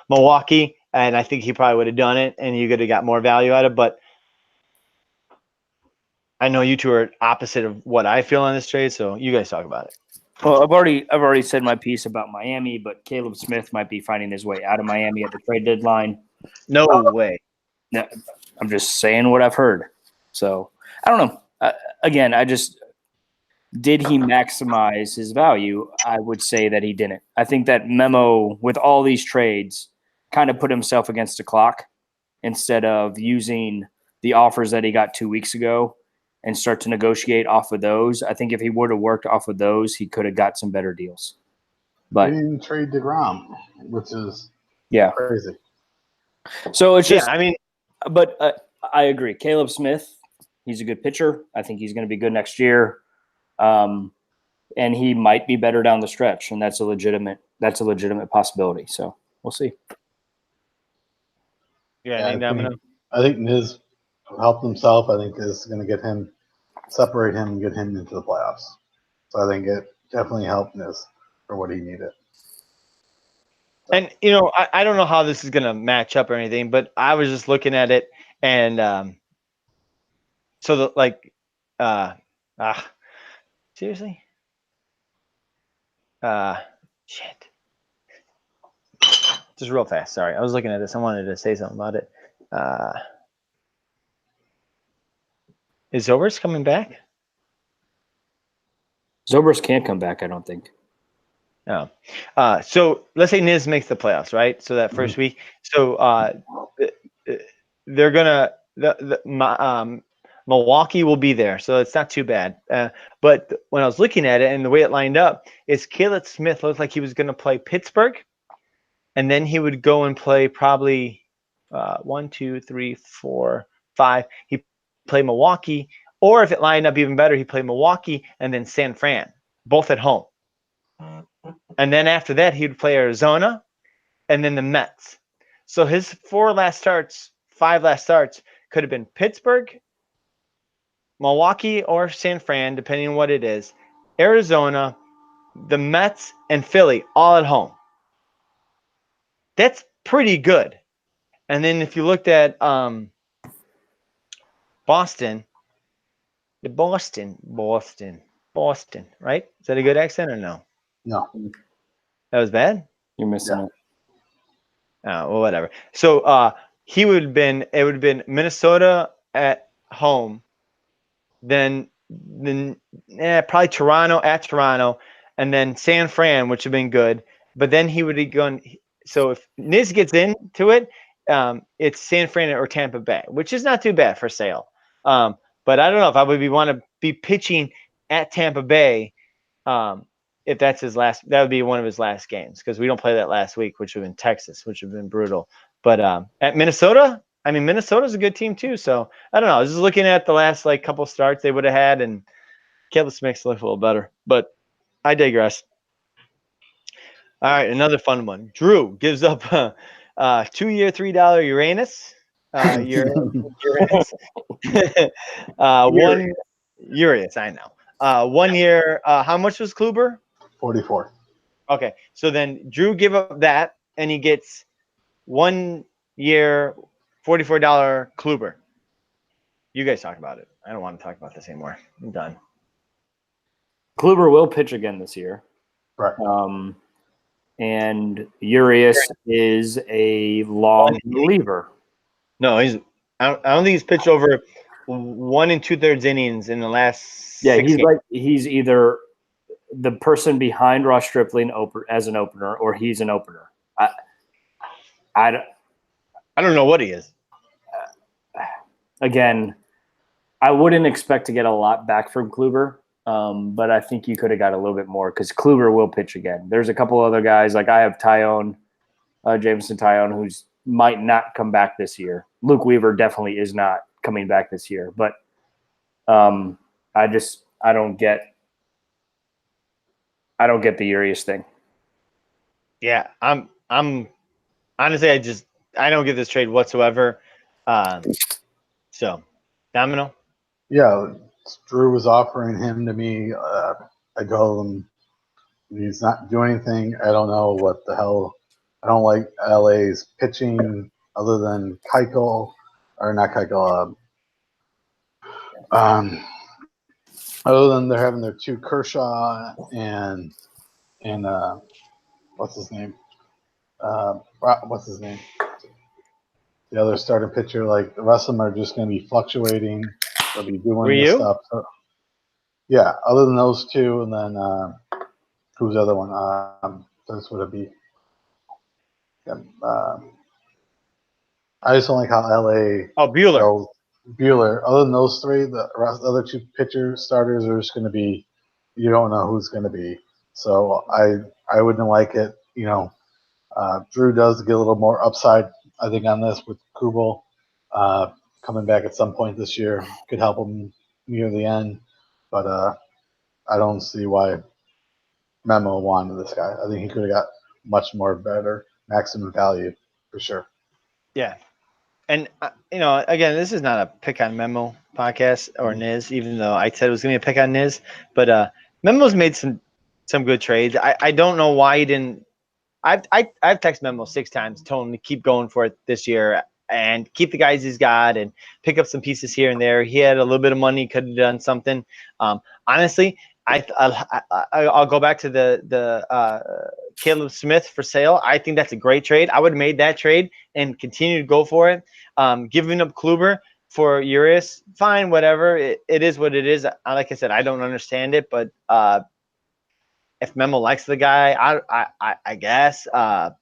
Milwaukee. And I think he probably would have done it, and you could have got more value out of it. But I know you two are opposite of what I feel on this trade, so you guys talk about it. Well, I've already said my piece about Miami, but Caleb Smith might be finding his way out of Miami at the trade deadline. No way. No, I'm just saying what I've heard. So I don't know. Again, did he maximize his value? I would say that he didn't. I think that Memo, with all these trades, kind of put himself against the clock instead of using the offers that he got 2 weeks ago and start to negotiate off of those. I think if he would have worked off of those, he could have got some better deals. But he didn't trade DeGrom, which is crazy. So it's just, but I agree. Caleb Smith, he's a good pitcher. I think he's going to be good next year. And he might be better down the stretch, and that's a legitimate possibility. So we'll see. I think Niz helped himself. I think is going to separate him and get him into the playoffs. So I think it definitely helped Niz for what he needed. And, I don't know how this is going to match up or anything, but I was just looking at it, and seriously? Shit. Just real fast. Sorry. I was looking at this. I wanted to say something about it. Is Zobrist coming back? Zobrist can't come back, I don't think. No. So let's say Niz makes the playoffs, right? So that first week. So they're gonna Milwaukee will be there, so it's not too bad. But when I was looking at it and the way it lined up, is Caleb Smith looked like he was going to play Pittsburgh, and then he would go and play probably 1, 2, 3, 4, 5. He played Milwaukee, or if it lined up even better, he played Milwaukee and then San Fran, both at home. And then after that, he would play Arizona and then the Mets. So his 5 last starts could have been Pittsburgh, Milwaukee, or San Fran, depending on what it is. Arizona, the Mets, and Philly all at home. That's pretty good. And then if you looked at Boston, Boston, right? Is that a good accent or no? No. That was bad? You're missing Yeah. it. Oh, well, whatever. So it would have been Minnesota at home, then probably Toronto at Toronto, and then San Fran, which would have been good. But then he would have gone. So if Niz gets into it, it's San Fran or Tampa Bay, which is not too bad for Sale. But I don't know if I would want to be pitching at Tampa Bay. If that's his last, that would be one of his last games because we don't play that last week, which would have been Texas, which would have been brutal. But at Minnesota, I mean, Minnesota's a good team too. So I don't know. I was just looking at the last couple starts they would have had, and Kellis makes it look a little better. But I digress. All right, another fun one. Drew gives up 2-year, $3 Uranus. Uranus. One Urias, I know. 1 year. How much was Kluber? 44. Okay, so then Drew give up that, and he gets 1 year, $44 Kluber. You guys talk about it. I don't want to talk about this anymore. I'm done. Kluber will pitch again this year. Right. And Urias is a long reliever. No, I don't think he's pitched over 1 2/3 innings in the last. Yeah, 6 games. he's either the person behind Ross Stripling as an opener, or he's an opener. I don't know what he is. Again, I wouldn't expect to get a lot back from Kluber, but I think you could have got a little bit more because Kluber will pitch again. There's a couple other guys, like I have Tyone, Jameson Tyone, who's might not come back this year. Luke Weaver definitely is not coming back this year, but I don't get the Urias thing. Yeah, I'm honestly, I don't get this trade whatsoever. So, Domino. Yeah, Drew was offering him to me. I told him he's not doing anything. I don't know what the hell. I don't like LA's pitching other than Keuchel, or not Keuchel. Other than they're having their two Kershaw and what's his name? What's his name? The other starting pitcher. Like the rest of them are just going to be fluctuating. They'll be doing this stuff. So, yeah, other than those two, and then who's the other one? That's what it'd be. I just don't like how LA. Oh, Bueller. Bueller. Other than those three, the other two pitcher starters are just going to be. You don't know who's going to be. So I wouldn't like it. You know, Drew does get a little more upside, I think, on this with Kubel coming back at some point this year. Could help him near the end, but I don't see why Memo wanted this guy. I think he could have got much more better maximum value for sure. Yeah. And, again, this is not a pick on Memo podcast or Niz, even though I said it was going to be a pick on Niz. But Memo's made some good trades. I don't know why he didn't. I've texted Memo 6 times, told him to keep going for it this year and keep the guys he's got and pick up some pieces here and there. He had a little bit of money, could have done something. Honestly, I'll go back to the Caleb Smith for Sale. I think that's a great trade. I would have made that trade and continue to go for it. Giving up Kluber for Urias, fine, whatever. It is what it is. Like I said, I don't understand it, but if Memo likes the guy, I guess. I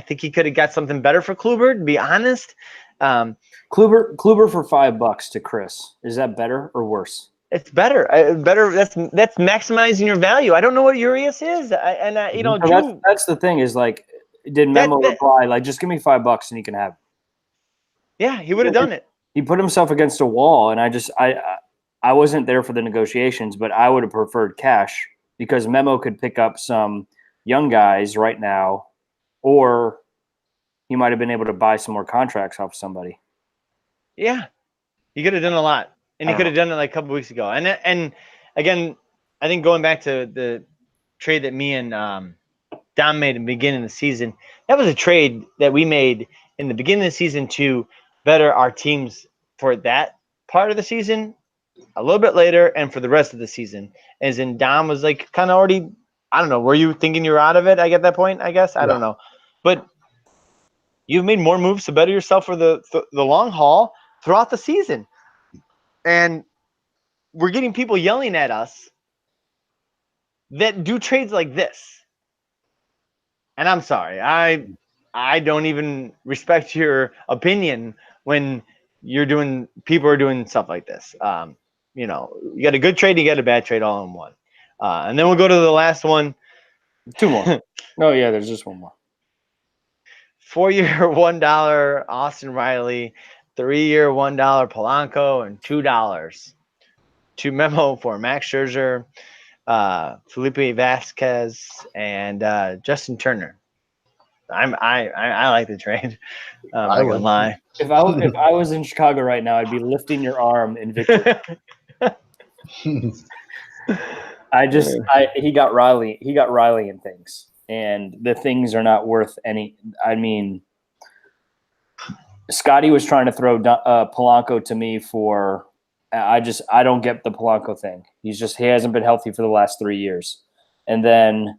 think he could have got something better for Kluber, to be honest. Kluber for $5 to Chris. Is that better or worse? It's better. Better. That's maximizing your value. I don't know what Urias is, Drew, that's the thing. Is like, did Memo reply like, just give me $5 and you can have it? Yeah, he would have done it. He put himself against a wall, and I wasn't there for the negotiations, but I would have preferred cash because Memo could pick up some young guys right now, or he might have been able to buy some more contracts off somebody. Yeah, he could have done a lot. And he could have done it like a couple weeks ago. And again, I think going back to the trade that me and Dom made in the beginning of the season, that was a trade that we made in the beginning of the season to better our teams for that part of the season a little bit later and for the rest of the season. As in Dom was like kind of already, I don't know, were you thinking you were out of it? I get that point, I guess. I don't know. But you've made more moves to better yourself for the long haul throughout the season. And we're getting people yelling at us that do trades like this. And I'm sorry, I don't even respect your opinion when people are doing stuff like this. You got a good trade, you got a bad trade all in one. And then we'll go to the last one. 2 more. No, yeah, there's just 1 more. 4-year $1 Austin Riley, 3-year $1 Polanco, and $2 to memo for Max Scherzer, Felipe Vasquez, and Justin Turner. I like the trade. I'm not gonna lie. If I was in Chicago right now, I'd be lifting your arm in victory. He got Riley in things, and the things are not worth any. I mean, Scotty was trying to throw Polanco to me for. I don't get the Polanco thing. He hasn't been healthy for the last 3 years. And then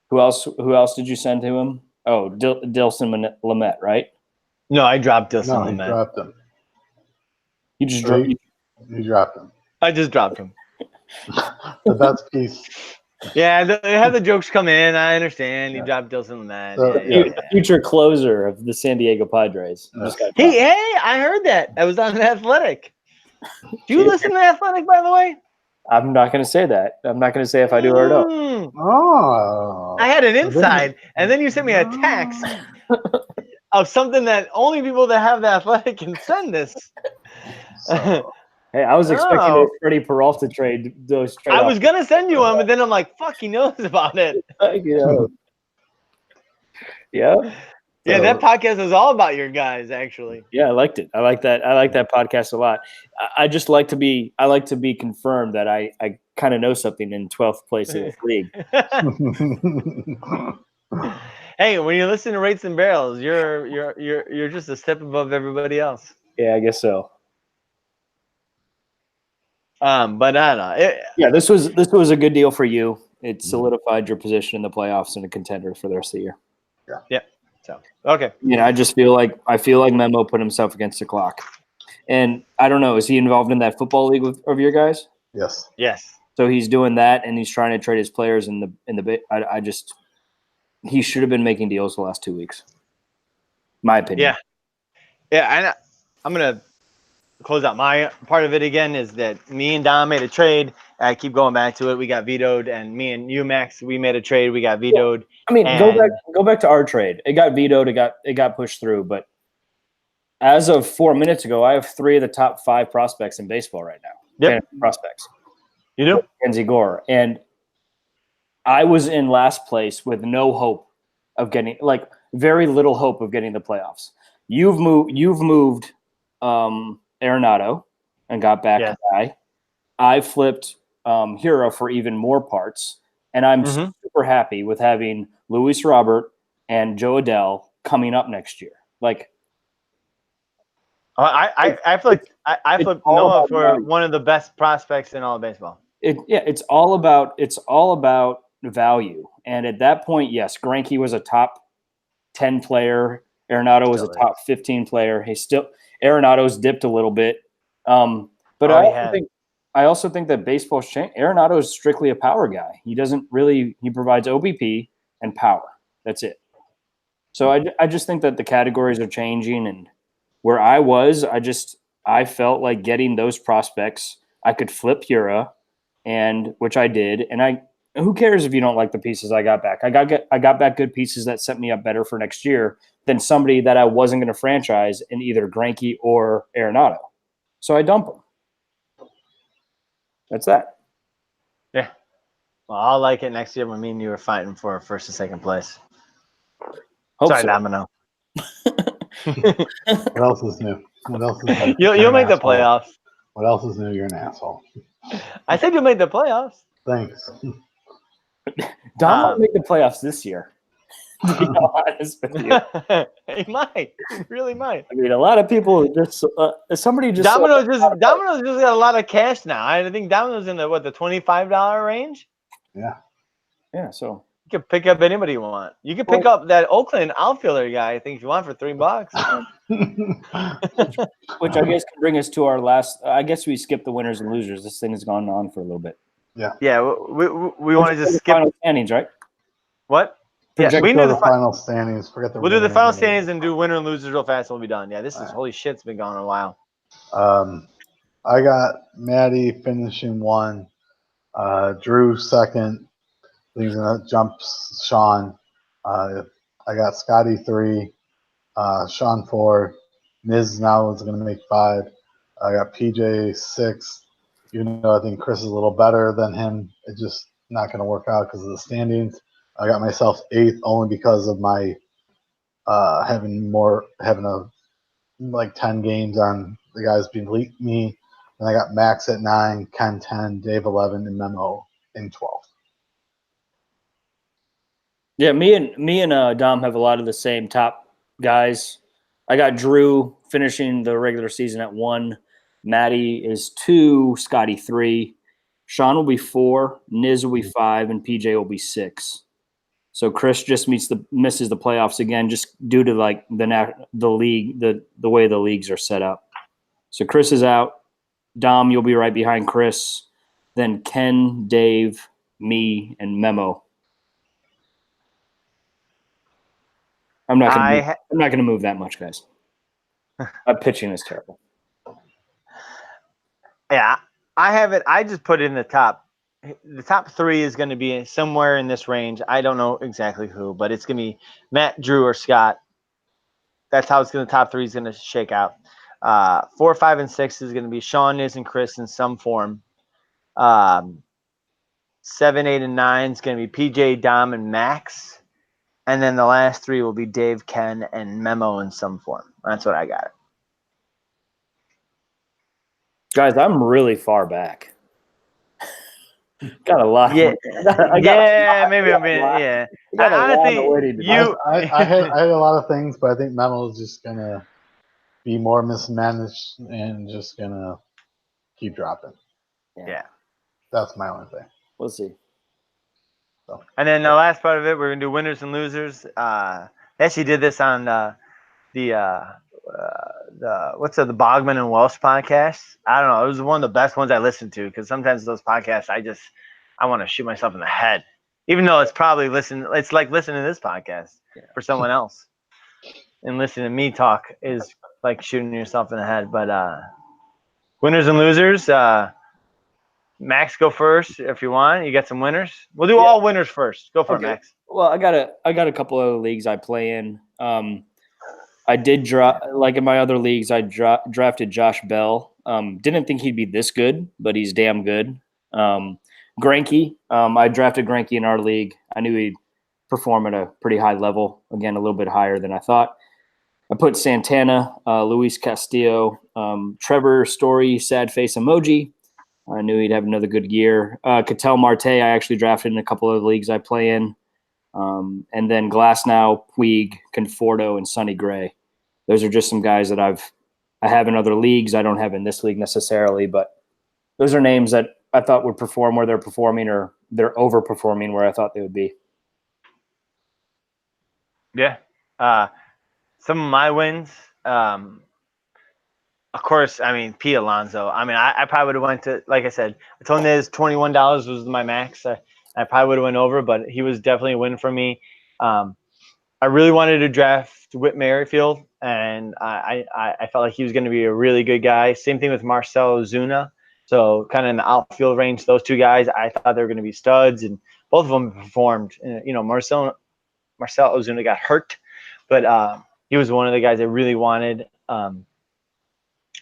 who else did you send to him? Oh, Dilson Lamet, right? No, I dropped Dilson No, Lamet. he dropped him. You just dropped. You dropped him. I just dropped him. The best piece. Yeah, they have the jokes come in. I understand. You dropped Dilson Lamet. So, Future closer of the San Diego Padres. Yes. Hey, I heard that. I was on The Athletic. Do you listen to The Athletic, by the way? I'm not going to say that. I'm not going to say if I do or don't. Oh. I had an inside, and then you sent me a text of something that only people that have The Athletic can send this. So, Hey, I was expecting a Freddie Peralta trade. I was going to send you one, but then I'm like, fuck, he knows about it. Yeah. Yeah, that podcast is all about your guys, actually. Yeah, I liked it. I like that podcast a lot. I like to be confirmed that I kind of know something in 12th place in this league. Hey, when you listen to Rates and Barrels, you're just a step above everybody else. Yeah, I guess so. But I don't know. This was a good deal for you. It solidified your position in the playoffs and a contender for the rest of the year. Yeah. So okay. I just feel like Memo put himself against the clock. And I don't know, is he involved in that football league of your guys? Yes. So he's doing that, and he's trying to trade his players in the. He should have been making deals the last 2 weeks. My opinion. Yeah. I'm gonna close out my part of it again. Is that me and Dom made a trade? I keep going back to it. We got vetoed, and me and you, Max, we made a trade. We got vetoed. I mean, go back to our trade. It got vetoed. It got pushed through. But as of 4 minutes ago, I have 3 of the top 5 prospects in baseball right now. Yep. Prospects. You do? Mackenzie Gore. And I was in last place with no hope of getting, very little hope of getting the playoffs. You've moved Arenado and got back a guy. I flipped Hero for even more parts, and I'm super happy with having Luis Robert and Joe Adell coming up next year. I flipped Noah for one of the best prospects in all of baseball. It's all about value. And at that point, yes, Greinke was a top 10 player. Arenado was a top 15 player. Arenado's dipped a little bit. But I also think that baseball's changed. Arenado is strictly a power guy. He provides OBP and power. That's it. So I just think that the categories are changing, and where I was, I felt like getting those prospects, I could flip Hura, and which I did. And who cares if you don't like the pieces I got back? I got back good pieces that set me up better for next year than somebody that I wasn't going to franchise in either Greinke or Arenado. So I dump them. That's that. Yeah. Well, I'll like it next year when me and you are fighting for first and second place. Sorry, Domino. What else is new? You'll make the playoffs. What else is new? You're an asshole. I said you'll make the playoffs. Thanks. Dom might make the playoffs this year. To be honest with you, He might. He really might. I mean, a lot of people just somebody just Domino's just got a lot of cash now. I think Domino's in the $25 range. yeah. So You can pick up anybody you want. You can pick up that Oakland outfielder guy, I think, if you want, for $3. which I guess can bring us to our last. I guess we skipped the winners and losers. This thing has gone on for a little bit. Yeah, we want to just skip final standings, right? what? Project Yeah, we Go do to the the final standings. Forget the. we'll do the winners final and standings losers. and do winner and losers real fast, and we'll be done. Yeah, this is Alright. holy shit. It's been going on a while. I got Maddie finishing 1, Drew second. I think he's gonna jump Sean. I got Scotty 3, Sean 4. Miz now is gonna make 5. I got PJ 6. Even though I think Chris is a little better than him, it's just not gonna work out because of the standings. I got myself 8th only because of my having like 10 games on the guys beat me. And I got Max at 9, Ken 10, Dave 11, and Memo in 12th. Yeah, me and Dom have a lot of the same top guys. I got Drew finishing the regular season at 1. Maddie is 2. Scotty 3. Sean will be 4. Niz will be 5, and PJ will be 6. So Chris just misses the playoffs again, just due to like the league, the way the leagues are set up. So Chris is out. Dom, you'll be right behind Chris. Then Ken, Dave, me, and Memo. I'm not going to move that much, guys. My pitching is terrible. Yeah, I have it. I just put it in the top. The top 3 is going to be somewhere in this range. I don't know exactly who, but it's going to be Matt, Drew, or Scott. That's how it's going to. Top 3 is going to shake out. 4, 5, and 6 is going to be Sean, Niz, and Chris in some form. 7, 8, and 9 is going to be PJ, Dom, and Max. And then the last 3 will be Dave, Ken, and Memo in some form. That's what I got. Guys, I'm really far back. Got a lot. Yeah, maybe I'm being, yeah. Honestly, I had a lot of things, but I think Memo is just gonna be more mismanaged and just gonna keep dropping. Yeah. That's my only thing. We'll see. So. And then the last part of it, we're gonna do winners and losers. They actually did this on the Bogman and Welsh podcast. I don't know. It was one of the best ones I listened to because sometimes those podcasts I want to shoot myself in the head, even though it's probably it's like listening to this podcast for someone else, and listening to me talk is like shooting yourself in the head. But winners and losers. Max, go first if you want. You got some winners. We'll do all winners first. Go for it, Max. Well, I got a couple other leagues I play in. I did like in my other leagues. I drafted Josh Bell. Didn't think he'd be this good, but he's damn good. Greinke. I drafted Greinke in our league. I knew he'd perform at a pretty high level. Again, a little bit higher than I thought. I put Santana, Luis Castillo, Trevor Story, sad face emoji. I knew he'd have another good year. Ketel Marte, I actually drafted in a couple of leagues I play in. And then Glasnow, Puig, Conforto, and Sonny Gray. Those are just some guys that I have in other leagues. I don't have in this league necessarily, but those are names that I thought would perform where they're performing, or they're overperforming where I thought they would be. Yeah. Some of my wins, of course, I mean, Pete Alonso. I mean, I probably would have went to, like I said, I told him that $21 was my max. I probably would have went over, but he was definitely a win for me. I really wanted to draft Whit Merrifield, and I felt like he was going to be a really good guy. Same thing with Marcell Ozuna. So kind of in the outfield range, those 2 guys, I thought they were going to be studs, and both of them performed. Marcell Ozuna got hurt, but he was one of the guys I really wanted.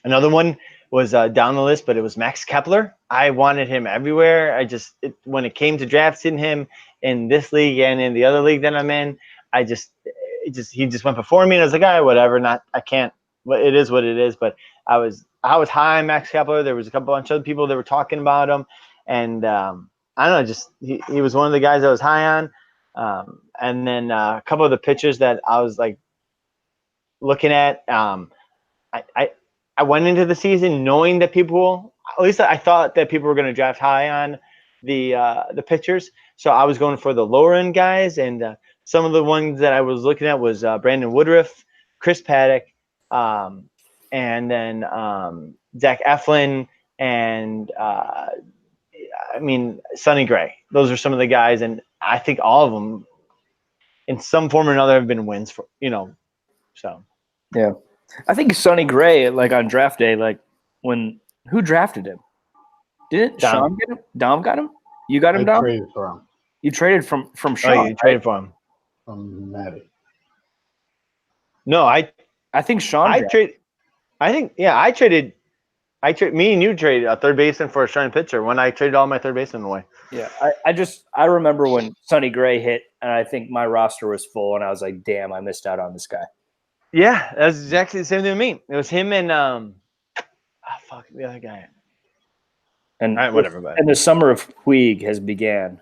Another one was down the list, but it was Max Kepler. I wanted him everywhere. When it came to drafting him in this league and in the other league that I'm in, he just went before me, and I was like, whatever. I can't. It is what it is. But I was high on Max Kepler. There was a bunch of other people that were talking about him, and I don't know, just he was one of the guys I was high on. And then a couple of the pitchers that I was like looking at. I went into the season knowing that people, at least I thought that people were going to draft high on the pitchers. So I was going for the lower end guys, and some of the ones that I was looking at was Brandon Woodruff, Chris Paddock, and then Zach Eflin, and Sonny Gray. Those are some of the guys, and I think all of them, in some form or another, have been wins for So Yeah. I think Sonny Gray, like on draft day, like who drafted him? Didn't Dom. Sean get him? Dom got him? You got him, I Dom? traded for him You traded from Sean. Oh, you traded for him? from Maddie. No, I think Sean. I traded. I traded. Me and you traded a third baseman for a starting pitcher when I traded all my third basemen away. Yeah, I remember when Sonny Gray hit, and I think my roster was full, and I was like, damn, I missed out on this guy. Yeah, that's exactly the same thing with me. It was him and the other guy. And All right, whatever. But and the summer of Puig has began.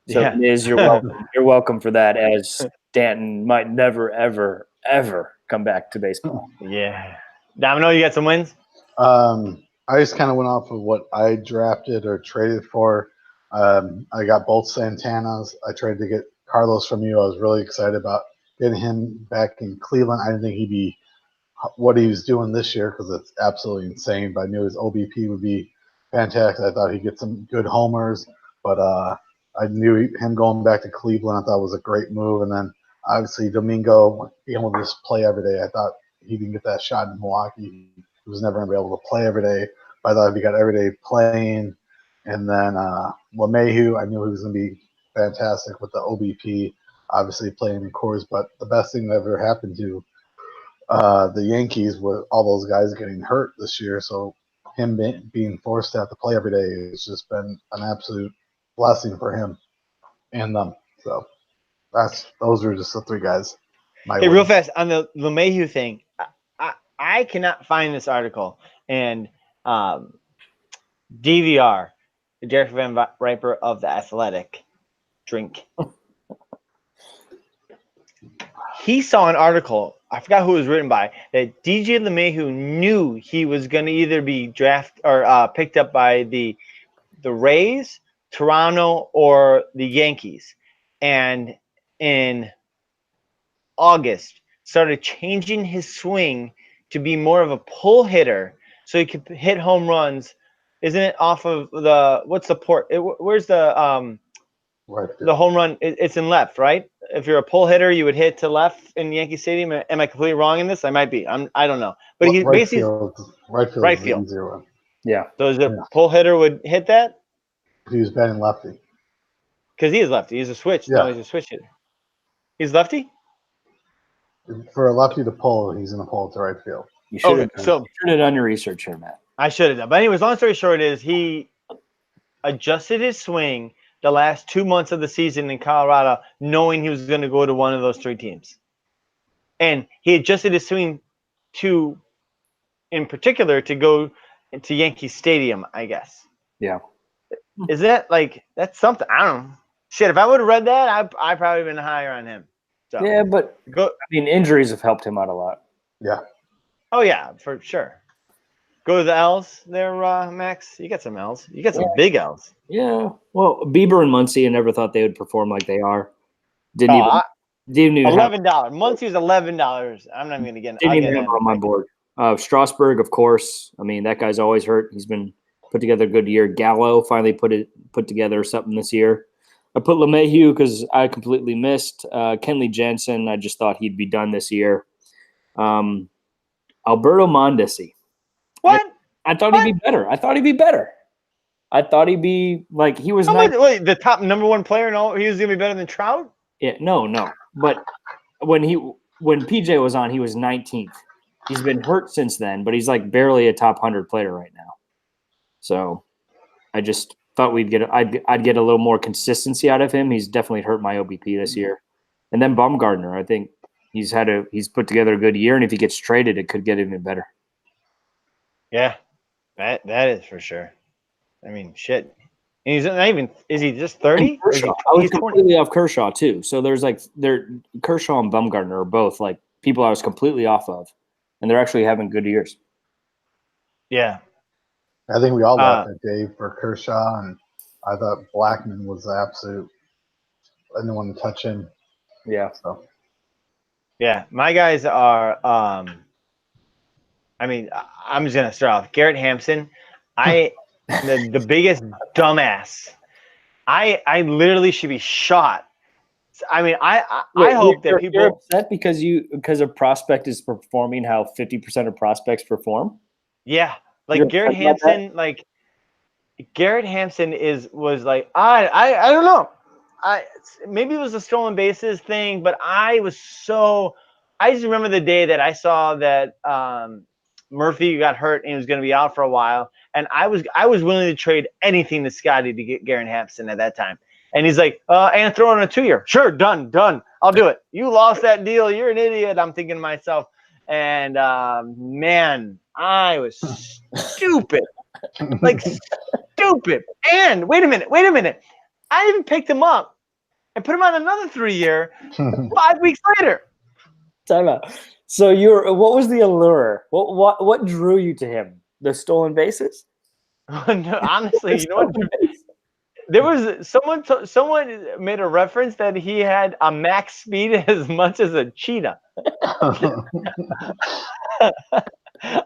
So yeah, Miz, you're welcome. You're welcome for that, as Stanton might never, ever, ever come back to baseball. yeah. Domino, you got some wins? I just kind of went off of what I drafted or traded for. I got both Santanas. I tried to get Carlos from you. I was really excited about getting him back in Cleveland. I didn't think he'd be what he was doing this year because it's absolutely insane. But I knew his OBP would be fantastic. I thought he'd get some good homers. But I knew him going back to Cleveland, I thought was a great move. And then obviously Domingo being able to just play every day. I thought he didn't get that shot in Milwaukee. He was never going to be able to play every day. But I thought if he got every day playing, and then LeMahieu, I knew he was going to be fantastic with the OBP, obviously playing in Coors. But the best thing that ever happened to the Yankees was all those guys getting hurt this year. So him being forced to have to play every day has just been an absolute blessing for him and them. So those are just the three guys. Hey, real fast on the LeMahieu thing. I cannot find this article, and DVR, Derek Van Riper of The Athletic, drink. He saw an article, I forgot who it was written by, that DJ LeMahieu knew he was going to either be drafted or picked up by the Rays, Toronto, or the Yankees, and in August started changing his swing to be more of a pull hitter so he could hit home runs. Isn't it off of what's the port? Where's the right the home run? It's in left, right? If you're a pull hitter, you would hit to left in Yankee Stadium. Am I completely wrong in this? I might be. I don't know. But he's right basically right field. Zero. Yeah. So is the pull hitter would hit that? He was batting lefty. Because he is lefty. He's a switch. Yeah. No, he's a switch hitter. He's lefty? For a lefty to pull, he's going to pull it to right field. You should have So done your research here, Matt. I should have done. But anyways, long story short is he adjusted his swing the last 2 months of the season in Colorado, knowing he was going to go to one of those three teams. And he adjusted his swing in particular, to go to Yankee Stadium, I guess. Yeah. Is that that's something? I don't know. Shit, if I would have read that, I probably been higher on him. So Yeah, but injuries have helped him out a lot. Yeah. Oh yeah, for sure. Go to the L's there, Max. You got some L's. You got some big L's. Yeah. Well, Bieber and Muncy, I never thought they would perform like they are. Didn't even $11. Muncy's $11. I'm not even gonna get. Didn't even have it on my board. Strasburg, of course. I mean, that guy's always hurt. He's been put together a good year. Gallo finally put together something this year. I put LeMahieu because I completely missed Kenley Jansen. I just thought he'd be done this year. Alberto Mondesi. What? I thought he'd be better. I thought he'd be like he was. Wait, the top number one player and all. He was gonna be better than Trout. Yeah, no. But when PJ was on, he was 19th. He's been hurt since then, but he's like barely a top 100 player right now. So I just thought I'd get a little more consistency out of him. He's definitely hurt my OBP this year. And then Bumgarner, I think he's put together a good year, and if he gets traded, it could get even better. Yeah, that is for sure. I mean, shit. And he's not even. Is he just 30? Or is he, Kershaw. I was he's 20? completely off Kershaw too. So there's like Kershaw and Bumgarner are both like people I was completely off of, and they're actually having good years. Yeah. I think we all left it, Dave, for Kershaw, and I thought Blackman was the absolute. I didn't want to touch him. Yeah. So Yeah. My guys are. I mean, I'm just gonna start off. Garrett Hampson. The biggest dumbass. I literally should be shot. I mean, I hope that you're people. upset because a prospect is performing how 50% of prospects perform. Yeah, like You're Garrett upset about that? Hampson. Like Garrett Hampson was like I don't know. Maybe it was a stolen bases thing, but I just remember the day that I saw that Murphy got hurt and he was going to be out for a while, and I was willing to trade anything to Scotty to get Garrett Hampson at that time. And he's like, and throw in a 2-year. Sure, done. I'll do it. You lost that deal. You're an idiot. I'm thinking to myself, and man, I was stupid, like stupid. And wait a minute. I even picked him up and put him on another 3-year 5 weeks later. Time out. So what was the allure? What drew you to him? The stolen bases? No, honestly, you know what? There was someone made a reference that he had a max speed as much as a cheetah.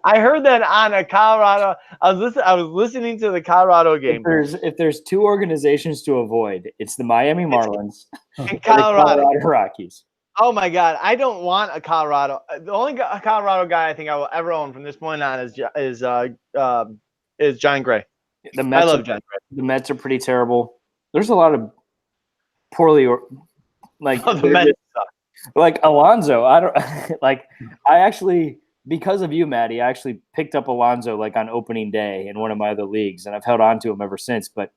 I heard that on a Colorado. I was listening to the Colorado game. If there's two organizations to avoid, it's the Miami Marlins and and the Colorado Rockies. Oh my God, I don't want a Colorado. The only Colorado guy I think I will ever own from this point on is John Gray. The Mets I love John Gray. The Mets are pretty terrible. There's a lot of poorly the Mets suck. Like Alonso. I don't like. I actually, because of you, Maddie, I actually picked up Alonso like on opening day in one of my other leagues, and I've held on to him ever since. But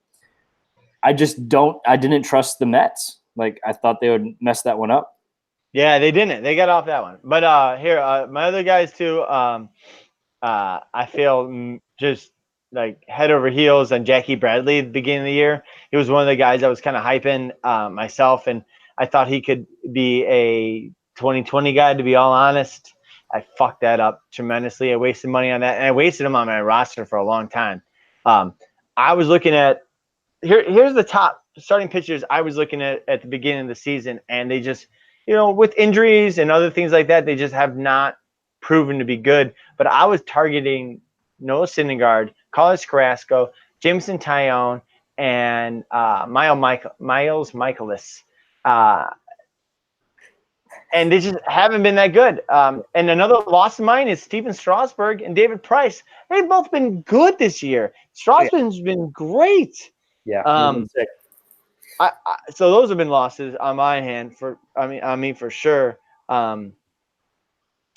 I didn't trust the Mets. Like I thought they would mess that one up. Yeah, they didn't. They got off that one. But here, my other guys too. I feel just like head over heels on Jackie Bradley at the beginning of the year. He was one of the guys I was kind of hyping myself, and I thought he could be a 2020 guy, to be all honest. I fucked that up tremendously. I wasted money on that, and I wasted him on my roster for a long time. I was looking at here's the top starting pitchers I was looking at the beginning of the season, and they just, with injuries and other things like that, they just have not proven to be good. But I was targeting Noah Syndergaard, Carlos Carrasco, Jameson Taillon, and Miles Michaelis. And they just haven't been that good. And another loss of mine is Steven Strasburg and David Price. They've both been good this year. Strasburg's been great. Yeah. So those have been losses on my hand for sure. And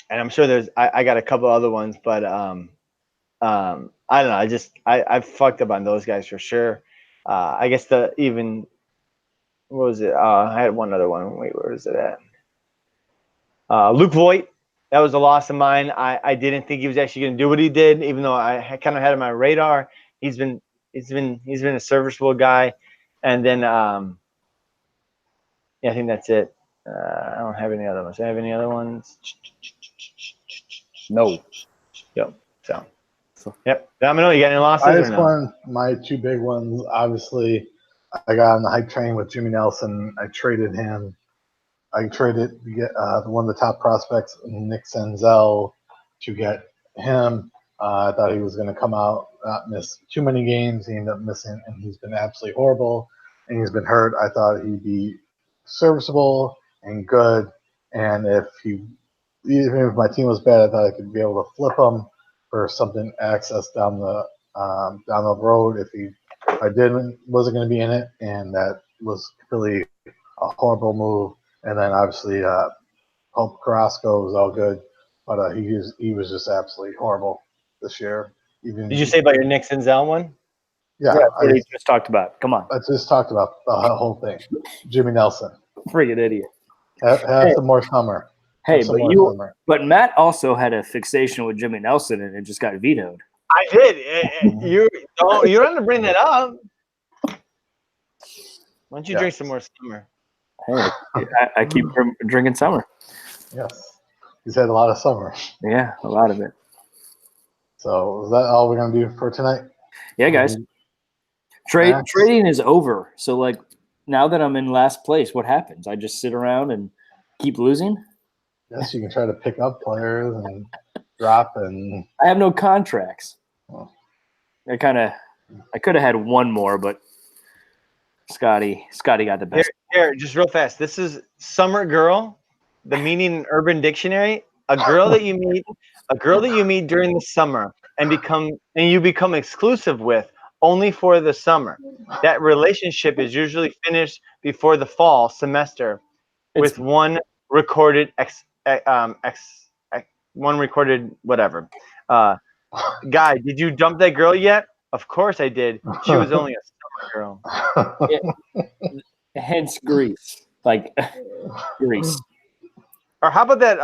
I'm sure I got a couple other ones, but I don't know. I fucked up on those guys for sure. I guess what was it? I had one other one. Wait, where is it at? Luke Voigt, that was a loss of mine. I didn't think he was actually going to do what he did, even though I kind of had him on my radar. He's been a serviceable guy. And then I think that's it. I don't have any other ones. Do I have any other ones? No. Yep. So yep. Domino, you got any losses? I just won my two big ones. Obviously, I got on the hype train with Jimmy Nelson. I traded him. I traded to get one of the top prospects, Nick Senzel, to get him. I thought he was going to come out, not miss too many games. He ended up missing, and he's been absolutely horrible. And he's been hurt. I thought he'd be serviceable and good. And even if my team was bad, I thought I could be able to flip him for something access down the road if I wasn't going to be in it. And that was really a horrible move. And then obviously, Hope Carrasco was all good, but he was just absolutely horrible this year. Did you say about your Nick Senzel one? Yeah, I just talked about. Come on, I just talked about the whole thing. Jimmy Nelson, friggin' idiot. Have some more summer. Hey, but Matt also had a fixation with Jimmy Nelson, and it just got vetoed. I did. You don't have to bring that up. Why don't you Yeah. drink some more summer? Hey, I keep drinking summer. Yes. He's had a lot of summer. Yeah, a lot of it. So is that all we're gonna do for tonight? Yeah, guys. Max? Trading is over. So like now that I'm in last place, what happens? I just sit around and keep losing? Yes, you can try to pick up players and drop and I have no contracts. Oh. I could have had one more, but Scotty got the best. Here, just real fast. This is summer girl. The meaning in Urban Dictionary: a girl that you meet during the summer and you become exclusive with only for the summer. That relationship is usually finished before the fall semester with one recorded one recorded whatever. Guy, did you dump that girl yet? Of course I did. She was only a summer girl. Hence Greece. Like Greece. Or how about that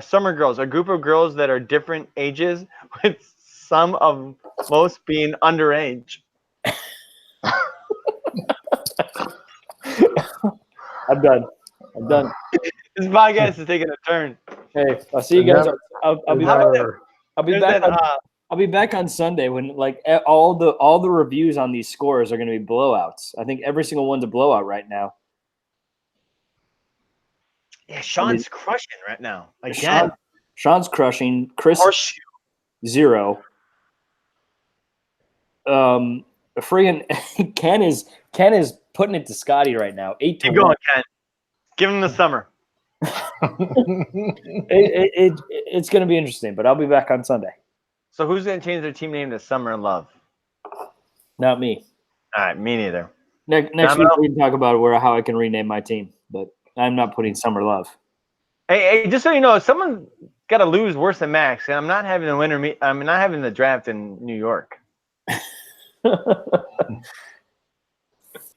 summer girls, a group of girls that are different ages with some of most being underage. I'm done. This podcast is taking a turn. Hey, I'll see you guys. I'll be back. I'll be There's back. that, I'll be back on Sunday when like all the reviews on these scores are going to be blowouts. I think every single one's a blowout right now. yeah, Sean's crushing right now. Again. Sean's crushing. Chris Horseshoe. 0. Friggin' Ken is putting it to Scotty right now. 8 to Keep 1. going, Ken. Give him the summer. It's going to be interesting, but I'll be back on Sunday. So who's going to change their team name to Summer and Love? Not me. All right, me neither. Next week we can talk about how I can rename my team, but I'm not putting Summer Love. Hey, just so you know, someone's got to lose worse than Max, and I'm not having I'm not having the draft in New York.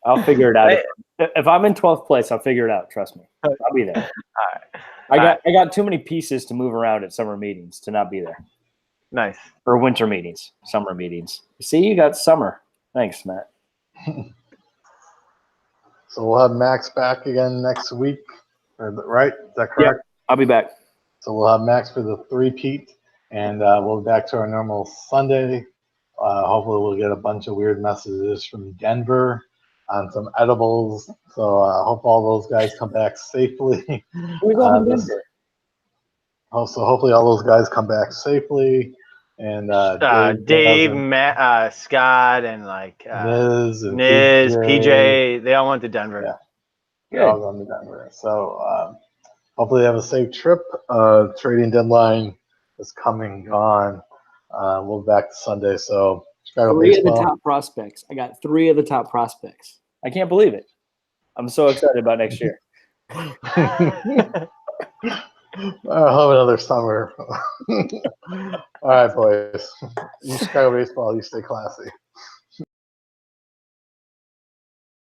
I'll figure it out. If I'm in 12th place, I'll figure it out. Trust me. I'll be there. All right. I got too many pieces to move around at summer meetings to not be there. Nice. Or winter meetings, summer meetings. See, you got summer. Thanks, Matt. So we'll have Max back again next week, right? Is that correct? Yep, I'll be back. So we'll have Max for the three-peat, and we'll be back to our normal Sunday. Hopefully we'll get a bunch of weird messages from Denver on some edibles. So I hope all those guys come back safely. Denver? Also, hopefully all those guys come back safely. And Dave, Matt, Scott, and like Niz, PJ, they all went to Denver. Yeah, they're all going to Denver. So hopefully they have a safe trip. Trading deadline is coming on. We'll be back to Sunday. So Chicago 3 baseball. of the top prospects. I got 3 of the top prospects. I can't believe it. I'm so excited about next year. I'll have another summer. All right, boys. You Chicago baseball, you stay classy.